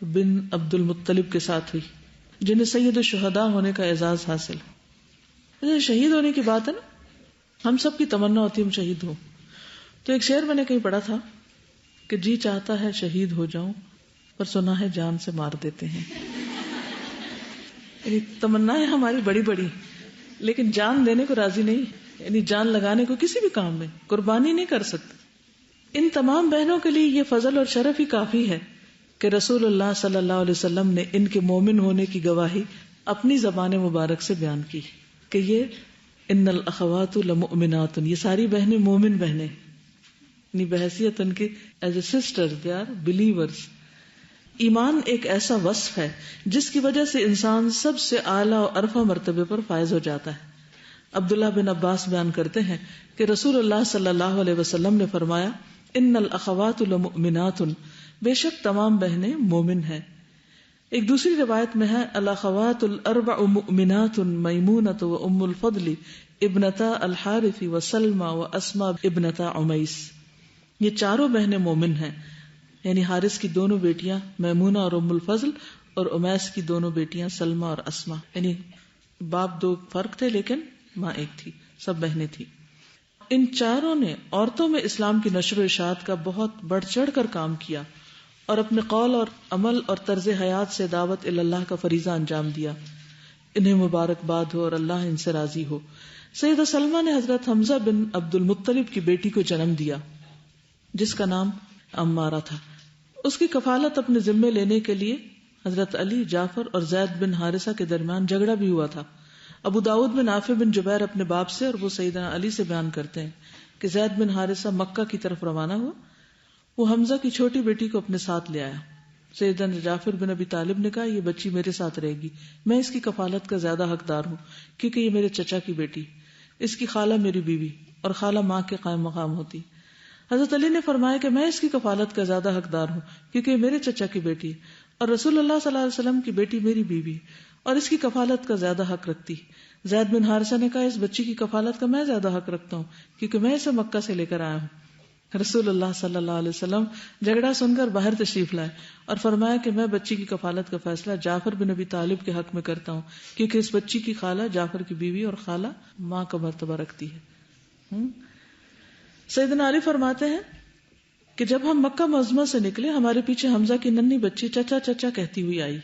بن عبد المطلب کے ساتھ ہوئی، جنہیں سید الشہداء ہونے کا اعزاز حاصل. شہید ہونے کی بات ہے نا، ہم سب کی تمنا ہوتی ہے ہم شہید ہوں. تو ایک شعر میں نے کہیں پڑھا تھا کہ جی چاہتا ہے شہید ہو جاؤں، پر سنا ہے جان سے مار دیتے ہیں. یعنی تمنا ہے ہماری بڑی بڑی، لیکن جان دینے کو راضی نہیں، یعنی جان لگانے کو کسی بھی کام میں قربانی نہیں کر سکتے. ان تمام بہنوں کے لیے یہ فضل اور شرف ہی کافی ہے کہ رسول اللہ صلی اللہ علیہ وسلم نے ان کے مومن ہونے کی گواہی اپنی زبان مبارک سے بیان کی کہ یہ ان الاخوات لمؤمنات، یہ ساری بہنیں مومن بہنیں، یعنی بحیثیت ان کی as a sister they are believers. ایمان ایک ایسا وصف ہے جس کی وجہ سے انسان سب سے اعلیٰ اور عرفہ مرتبے پر فائز ہو جاتا ہے. عبداللہ بن عباس بیان کرتے ہیں کہ رسول اللہ صلی اللہ علیہ وسلم نے فرمایا ان الاخوات لمؤمنات، بے شک تمام بہنیں مومن ہیں. ایک دوسری روایت میں ہے الاخوات الاربع مؤمنات میمونۃ و ام الفضل ابنتا الحارث و سلمى و اسماء ابنتا عمیس. یہ چاروں بہنیں مومن ہیں، یعنی حارث کی دونوں بیٹیاں میمونہ اور ام الفضل، اور امیس کی دونوں بیٹیاں سلمہ اور اسماء. یعنی باپ 2 فرق تھے لیکن ماں ایک تھی، سب بہنیں تھی. ان چاروں نے عورتوں میں اسلام کی نشر و اشاعت کا بہت بڑھ چڑھ کر کام کیا اور اپنے قول اور عمل اور طرز حیات سے دعوت اللہ کا فریضہ انجام دیا. انہیں مبارکباد ہو اور اللہ ان سے راضی ہو. سیدہ سلمہ نے حضرت حمزہ بن عبد المطلب کی بیٹی کو جنم دیا جس کا نام عمارہ تھا. اس کی کفالت اپنے ذمے لینے کے لیے حضرت علی، جعفر اور زید بن حارثہ کے درمیان جھگڑا بھی ہوا تھا. ابو داؤد میں نافع بن جبیر اپنے باپ سے اور وہ سیدنا علی سے بیان کرتے ہیں کہ زید بن حارثہ مکہ کی طرف روانہ ہوا، وہ حمزہ کی چھوٹی بیٹی کو اپنے ساتھ لے آیا. سیدنا جعفر بن ابی طالب نے کہا یہ بچی میرے ساتھ رہے گی، میں اس کی کفالت کا زیادہ حقدار ہوں کیونکہ یہ میرے چچا کی بیٹی، اس کی خالہ میری بیوی اور خالہ ماں کے قائم مقام ہوتی. حضرت علی نے فرمایا کہ میں اس کی کفالت کا زیادہ حقدار ہوں کیونکہ میرے چچا کی بیٹی ہے، اور رسول اللہ صلی اللہ علیہ وسلم کی بیٹی میری بیوی اور اس کی کفالت کا زیادہ حق رکھتی. زید بن حارثہ نے کہا اس بچی کی کفالت کا میں زیادہ حق رکھتا ہوں کیونکہ میں اسے مکہ سے لے کر آیا ہوں. رسول اللہ صلی اللہ علیہ وسلم جھگڑا سن کر باہر تشریف لائے اور فرمایا کہ میں بچی کی کفالت کا فیصلہ جعفر بن ابی طالب کے حق میں کرتا ہوں کیونکہ اس بچی کی خالہ جعفر کی بیوی اور خالہ ماں کا مرتبہ رکھتی ہے. سیدنا علی فرماتے ہیں کہ جب ہم مکہ معظمہ سے نکلے ہمارے پیچھے حمزہ کی ننھی بچی چچا چچا کہتی ہوئی آئی.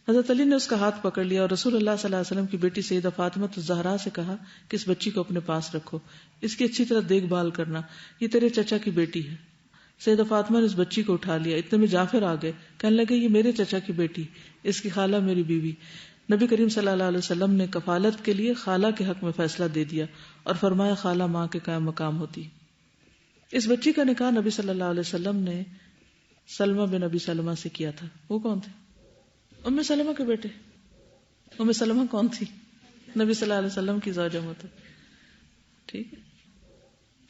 حضرت علی نے اس کا ہاتھ پکڑ لیا اور رسول اللہ صلی اللہ علیہ وسلم کی بیٹی سیدہ فاطمہ الزہرا سے کہا کہ اس بچی کو اپنے پاس رکھو، اس کی اچھی طرح دیکھ بھال کرنا، یہ تیرے چچا کی بیٹی ہے. سیدہ فاطمہ نے اس بچی کو اٹھا لیا. اتنے میں جعفر آ گئے، کہنے لگے یہ میرے چچا کی بیٹی، اس کی خالہ میری بیوی. نبی کریم صلی اللہ علیہ وسلم نے کفالت کے لیے خالہ کے حق میں فیصلہ دے دیا اور فرمایا خالہ ماں کے قائم مقام ہوتی. اس بچی کا نکاح نبی صلی اللہ علیہ وسلم نے سلمہ بن ابی سلمہ سے کیا تھا. وہ کون تھے؟ ام سلمہ کے بیٹے. ام سلمہ کون تھی؟ نبی صلی اللہ علیہ وسلم کی زوجہ ہوتا. ٹھیک ہے.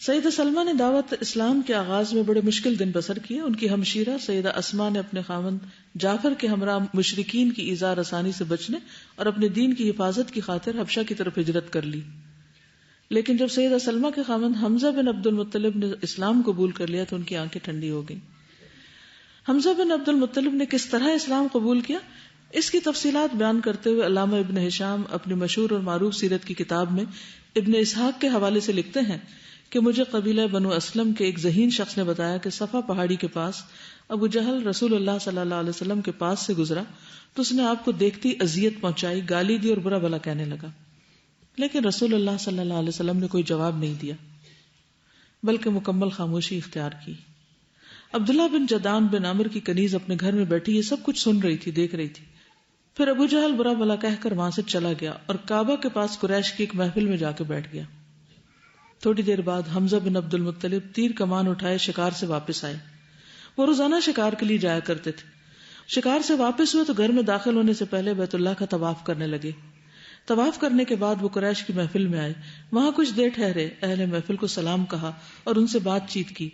سیدہ سلمہ نے دعوت اسلام کے آغاز میں بڑے مشکل دن بسر کیے. ان کی ہمشیرہ سیدہ اسماء نے اپنے خاوند جعفر کے ہمراہ مشرکین کی ایذا رسانی سے بچنے اور اپنے دین کی حفاظت کی خاطر حبشہ کی طرف ہجرت کر لی. لیکن جب سیدہ سلمہ کے خاوند حمزہ بن عبد المطلب نے اسلام قبول کر لیا تو ان کی آنکھیں ٹھنڈی ہو گئیں. حمزہ بن عبد المطلب نے کس طرح اسلام قبول کیا اس کی تفصیلات بیان کرتے ہوئے علامہ ابن ہشام اپنی مشہور اور معروف سیرت کی کتاب میں ابن اسحاق کے حوالے سے لکھتے ہیں کہ مجھے قبیلہ بنو اسلم کے ایک ذہین شخص نے بتایا کہ صفا پہاڑی کے پاس ابو جہل رسول اللہ صلی اللہ علیہ وسلم کے پاس سے گزرا تو اس نے آپ کو دیکھتی اذیت پہنچائی، گالی دی اور برا بھلا کہنے لگا. لیکن رسول اللہ صلی اللہ علیہ وسلم نے کوئی جواب نہیں دیا بلکہ مکمل خاموشی اختیار کی. عبداللہ بن جدان بن عامر کی کنیز اپنے گھر میں بیٹھی یہ سب کچھ سن رہی تھی، دیکھ رہی تھی. پھر ابو جہل برا بھلا کہہ کر وہاں سے چلا گیا اور کعبہ کے پاس قریش کی ایک محفل میں جا کے بیٹھ گیا. تھوڑی دیر بعد حمزہ بن عبد المطلب تیر کمان اٹھائے شکار سے واپس آئے. وہ روزانہ شکار کے لیے جایا کرتے تھے. شکار سے واپس ہوئے تو گھر میں داخل ہونے سے پہلے بیت اللہ کا طواف کرنے لگے. طواف کرنے کے بعد وہ قریش کی محفل میں آئے. وہاں کچھ دیر ٹھہرے، اہل محفل کو سلام کہا اور ان سے بات چیت کی.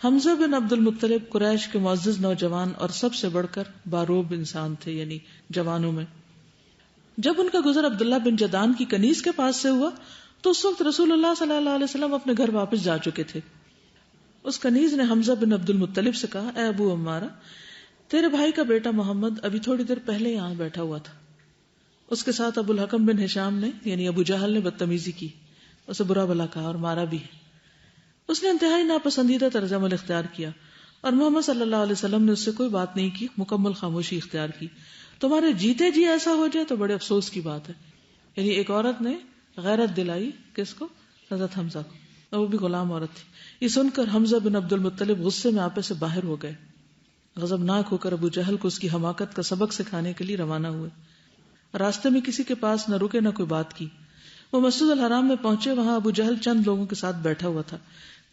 حمزہ بن عبد المطلب قریش کے معزز نوجوان اور سب سے بڑھ کر باروب انسان تھے، یعنی جوانوں میں. جب ان کا گزر عبداللہ بن جدان کی کنیز کے پاس سے ہوا تو اس وقت رسول اللہ صلی اللہ علیہ وسلم اپنے گھر واپس جا چکے تھے. اس کنیز نے حمزہ بن عبد المطلب سے کہا اے ابو عمارہ، تیرے بھائی کا بیٹا محمد ابھی تھوڑی دیر پہلے یہاں بیٹھا ہوا تھا. اس کے ساتھ ابو الحکم بن ہشام نے یعنی ابو جہل نے بدتمیزی کی، اسے برا بھلا کہا اور مارا بھی. اس نے انتہائی ناپسندیدہ طرز عمل اختیار کیا اور محمد صلی اللہ علیہ وسلم نے اس سے کوئی بات نہیں کی، مکمل خاموشی اختیار کی. تمہارے جیتے جی ایسا ہو جائے تو بڑے افسوس کی بات ہے. یعنی ایک عورت نے غیرت دلائی کس کو؟ حضرت حمزہ کو، اور وہ بھی غلام عورت تھی. یہ سن کر حمزہ بن عبد المطلب غصے میں آپے سے باہر ہو گئے. غضبناک ہو کر ابو جہل کو اس کی حماقت کا سبق سکھانے کے لیے روانہ ہوئے. راستے میں کسی کے پاس نہ رکے نہ کوئی بات کی. وہ مسجد الحرام میں پہنچے. وہاں ابو جہل چند لوگوں کے ساتھ بیٹھا ہوا تھا.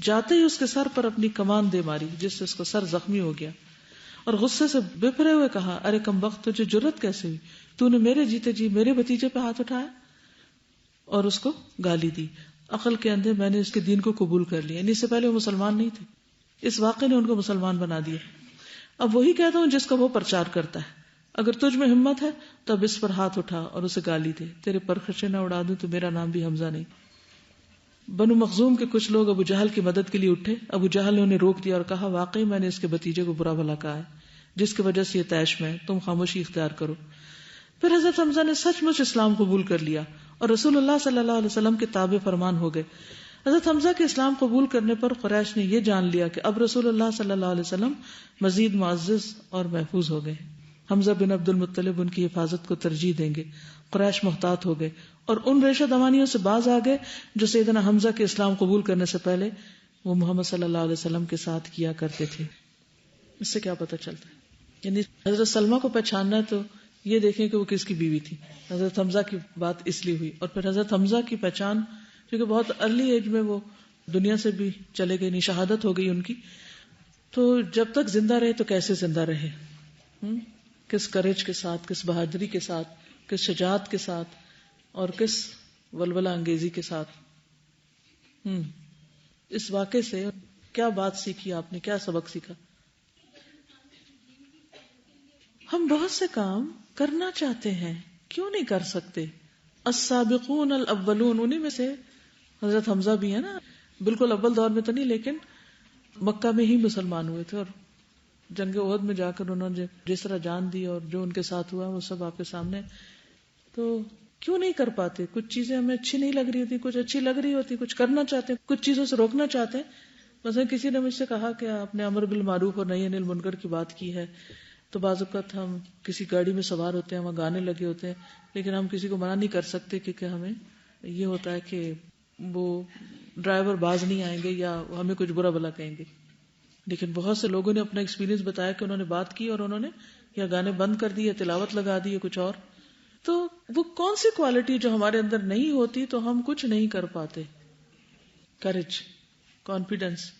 جاتے ہی اس کے سر پر اپنی کمان دے ماری جس سے اس کا سر زخمی ہو گیا اور غصے سے بپھرے ہوئے کہا ارے کم بخت، تجھے جرت کیسے ہوئی؟ تو نے میرے جیتے جی میرے بھتیجے پہ ہاتھ اٹھایا اور اس کو گالی دی. عقل کے اندھے میں نے اس کے دین کو قبول کر لیا. یعنی اس سے پہلے وہ مسلمان نہیں تھے، اس واقعے نے ان کو مسلمان بنا دیا. اب وہی کہتا ہوں جس کا وہ پرچار کرتا ہے. اگر تجھ میں ہمت ہے تو اب اس پر ہاتھ اٹھا اور اسے گالی دے. تیرے پر خرچے نہ اڑا دوں تو میرا نام بھی حمزہ نہیں. بنو مخزوم کے کچھ لوگ ابو جہل کی مدد کے لیے اٹھے. ابو جہل نے انہیں روک دیا اور کہا واقعی میں نے اس کے بھتیجے کو برا بھلا کہا ہے جس کی وجہ سے یہ طیش میں، تم خاموشی اختیار کرو. پھر حضرت حمزہ نے سچ مچ اسلام قبول کر لیا اور رسول اللہ صلی اللہ علیہ وسلم کے تابع فرمان ہو گئے. حضرت حمزہ کے اسلام قبول کرنے پر قریش نے یہ جان لیا کہ اب رسول اللہ صلی اللہ علیہ وسلم مزید معزز اور محفوظ ہو گئے. حمزہ بن عبد المطلب ان کی حفاظت کو ترجیح دیں گے. قریش محتاط ہو گئے اور ان ریشہ دوانیوں سے باز آ گئے جو سیدنا حمزہ کے اسلام قبول کرنے سے پہلے وہ محمد صلی اللہ علیہ وسلم کے ساتھ کیا کرتے تھے. اس سے کیا پتہ چلتا ہے؟ یعنی حضرت سلمہ کو پہچاننا ہے تو یہ دیکھیں کہ وہ کس کی بیوی تھی. حضرت حمزہ کی بات اس لیے ہوئی. اور پھر حضرت حمزہ کی پہچان کیونکہ بہت ارلی ایج میں وہ دنیا سے بھی چلے گئے، نہیں شہادت ہو گئی ان کی. تو جب تک زندہ رہے تو کیسے زندہ رہے، کس کریج کے ساتھ، کس بہادری کے ساتھ، کس شجاعت کے ساتھ اور کس ولولہ انگیزی کے ساتھ. اس واقعے سے کیا بات سیکھی آپ نے, کیا سبق سیکھا؟ ہم بہت سے کام کرنا چاہتے ہیں, کیوں نہیں کر سکتے؟ السابقون الاولون, انہی میں سے حضرت حمزہ بھی ہے نا, بالکل اول دور میں تو نہیں لیکن مکہ میں ہی مسلمان ہوئے تھے, اور جنگ احد میں جا کر انہوں نے جس طرح جان دی اور جو ان کے ساتھ ہوا وہ سب آپ کے سامنے. تو کیوں نہیں کر پاتے؟ کچھ چیزیں ہمیں اچھی نہیں لگ رہی ہوتی, کچھ اچھی لگ رہی ہوتی, کچھ کرنا چاہتے ہیں, کچھ چیزوں سے روکنا چاہتے ہیں. مثلا کسی نے مجھ سے کہا کہ آپ نے امر بالمعروف اور نہی عن المنکر کی بات کی ہے, تو بعض اوقات ہم کسی گاڑی میں سوار ہوتے ہیں, وہاں گانے لگے ہوتے ہیں, لیکن ہم کسی کو منع نہیں کر سکتے کیونکہ ہمیں یہ ہوتا ہے کہ وہ ڈرائیور باز نہیں آئیں گے یا ہمیں کچھ برا بلا کہیں گے. لیکن بہت سے لوگوں نے اپنا ایکسپیرینس بتایا کہ انہوں نے بات کی اور انہوں نے یا گانے بند کر دیے, تلاوت لگا دی, کچھ اور. تو وہ کون سی کوالٹی جو ہمارے اندر نہیں ہوتی تو ہم کچھ نہیں کر پاتے؟ Courage, confidence.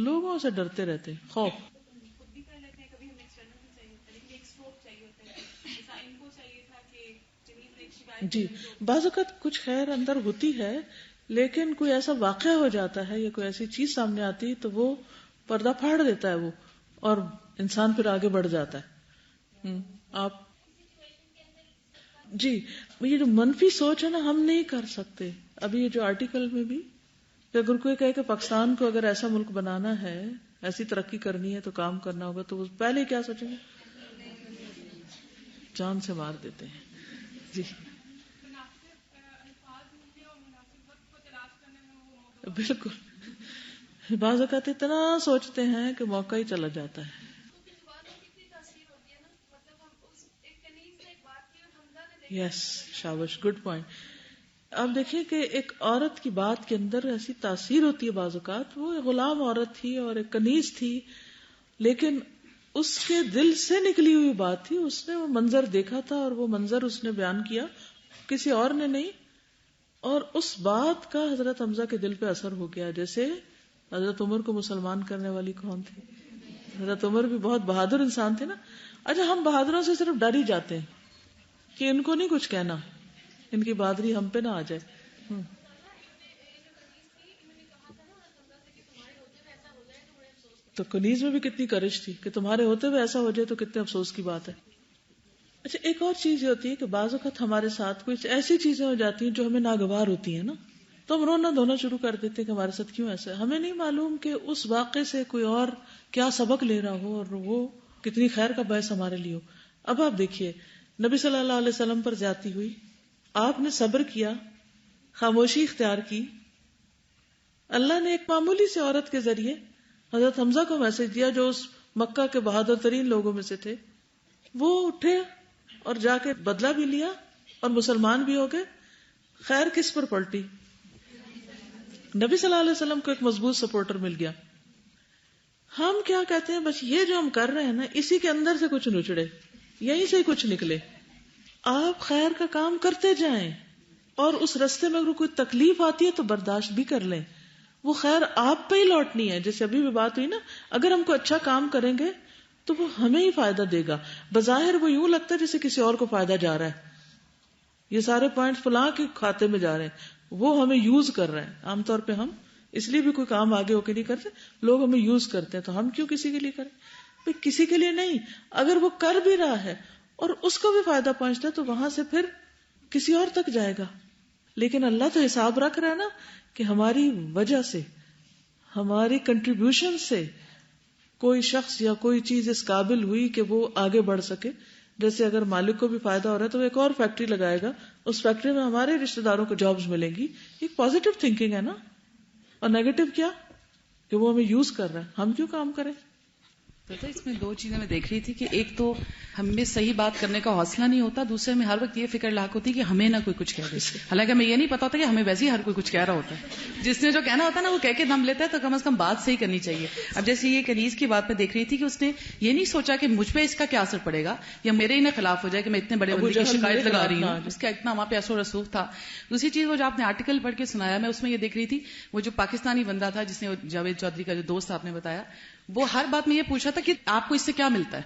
لوگوں سے ڈرتے رہتے, خوف. جی, بعض اوقات کچھ خیر اندر ہوتی ہے لیکن کوئی ایسا واقعہ ہو جاتا ہے یا کوئی ایسی چیز سامنے آتی تو وہ پردہ پھاڑ دیتا ہے وہ, اور انسان پھر آگے بڑھ جاتا ہے. آپ جی, یہ جو منفی سوچ ہے نا, ہم نہیں کر سکتے. ابھی یہ جو آرٹیکل میں بھی کہ اگر کوئی کہے کہ پاکستان کو اگر ایسا ملک بنانا ہے, ایسی ترقی کرنی ہے تو کام کرنا ہوگا, تو وہ پہلے کیا سوچیں گے؟ جان سے مار دیتے ہیں. جی بالکل, بعض اوقات اتنا سوچتے ہیں کہ موقع ہی چلا جاتا ہے. یس, شاباش, گڈ پوائنٹ. آپ دیکھیں کہ ایک عورت کی بات کے اندر ایسی تاثیر ہوتی ہے بعض اوقات. وہ غلام عورت تھی اور ایک کنیز تھی, لیکن اس کے دل سے نکلی ہوئی بات تھی. اس نے وہ منظر دیکھا تھا اور وہ منظر اس نے بیان کیا, کسی اور نے نہیں. اور اس بات کا حضرت حمزہ کے دل پہ اثر ہو گیا. جیسے حضرت عمر کو مسلمان کرنے والی کون تھی؟ حضرت عمر بھی بہت بہادر انسان تھے نا. اچھا, ہم بہادروں سے صرف ڈر ہی جاتے ہیں کہ ان کو نہیں کچھ کہنا, ان کی بہادری ہم پہ نہ آ جائے. تو کنیز میں بھی کتنی کرش تھی کہ تمہارے ہوتے ہوئے ایسا ہو جائے تو کتنے افسوس کی بات ہے. اچھا, ایک اور چیز یہ ہوتی ہے کہ بعض اوقات ہمارے ساتھ کچھ ایسی چیزیں ہو جاتی ہیں جو ہمیں ناگوار ہوتی ہیں نا, تو ہم رونا دھونا شروع کر دیتے ہیں کہ ہمارے ساتھ کیوں ایسا ہے. ہمیں نہیں معلوم کہ اس واقعے سے کوئی اور کیا سبق لے رہا ہو اور وہ کتنی خیر کا باعث ہمارے لیے ہو. اب آپ دیکھیے, نبی صلی اللہ علیہ وسلم پر زیادتی ہوئی, آپ نے صبر کیا, خاموشی اختیار کی. اللہ نے ایک معمولی سی عورت کے ذریعے حضرت حمزہ کو میسج دیا جو اس مکہ کے بہادر ترین لوگوں میں سے تھے. وہ اٹھے اور جا کے بدلہ بھی لیا اور مسلمان بھی ہو گئے. خیر کس پر پلٹی؟ نبی صلی اللہ علیہ وسلم کو ایک مضبوط سپورٹر مل گیا. ہم کیا کہتے ہیں, بس یہ جو ہم کر رہے ہیں نا, اسی کے اندر سے کچھ نچڑے, یہیں سے کچھ نکلے. آپ خیر کا کام کرتے جائیں اور اس رستے میں اگر کوئی تکلیف آتی ہے تو برداشت بھی کر لیں. وہ خیر آپ پہ ہی لوٹنی ہے. جیسے ابھی بھی بات ہوئی نا, اگر ہم کوئی اچھا کام کریں گے تو وہ ہمیں ہی فائدہ دے گا. بظاہر وہ یوں لگتا ہے جیسے کسی اور کو فائدہ جا رہا ہے, یہ سارے پوائنٹ فلاں کے کھاتے میں جا رہے ہیں, وہ ہمیں یوز کر رہے ہیں. عام طور پہ ہم اس لیے بھی کوئی کام آگے ہو کے نہیں کرتے, لوگ ہمیں یوز کرتے ہیں, تو ہم کیوں کسی کے لیے کریں؟ بھئی کسی کے لیے نہیں, اگر وہ کر بھی رہا ہے اور اس کو بھی فائدہ پہنچتا ہے تو وہاں سے پھر کسی اور تک جائے گا. لیکن اللہ تو حساب رکھ رہا ہے نا کہ ہماری وجہ سے, ہماری کنٹریبیوشن سے کوئی شخص یا کوئی چیز اس قابل ہوئی کہ وہ آگے بڑھ سکے. جیسے اگر مالک کو بھی فائدہ ہو رہا ہے تو وہ ایک اور فیکٹری لگائے گا, اس فیکٹری میں ہمارے رشتہ داروں کو جابز ملیں گی. ایک پازیٹو تھنکنگ ہے نا. اور نیگیٹو کیا کہ وہ ہمیں یوز کر رہا ہے, ہم کیوں کام کریں. تو اس میں دو چیزیں میں دیکھ رہی تھی کہ ایک تو ہمیں صحیح بات کرنے کا حوصلہ نہیں ہوتا, دوسرے میں ہر وقت یہ فکر لاحق ہوتی کہ ہمیں نہ کوئی کچھ کہہ دے. حالانکہ ہمیں یہ نہیں پتا ہوتا کہ ہمیں ویسے ہی ہر کوئی کچھ کہہ رہا ہوتا ہے. جس نے جو کہنا ہوتا ہے نا وہ کہہ کے دم لیتا ہے, تو کم از کم بات صحیح کرنی چاہیے. اب جیسے یہ کنیز کی بات میں دیکھ رہی تھی کہ اس نے یہ نہیں سوچا کہ مجھ پہ اس کا کیا اثر پڑے گا یا میرے ہی خلاف ہو جائے کہ میں اتنے بڑے بندے کی شکایت لگا رہی ہوں. اس کا اتنا وہاں پہ اثر و رسوخ تھا. دوسری چیز وہ جو آپ نے آرٹیکل پڑھ کے سنایا, میں اس میں یہ دیکھ رہی تھی وہ جو پاکستانی بندہ تھا جس نے جاوید چودھری کا جو دوست آپ نے بتایا, وہ ہر بات میں یہ پوچھا تھا کہ آپ کو اس سے کیا ملتا ہے.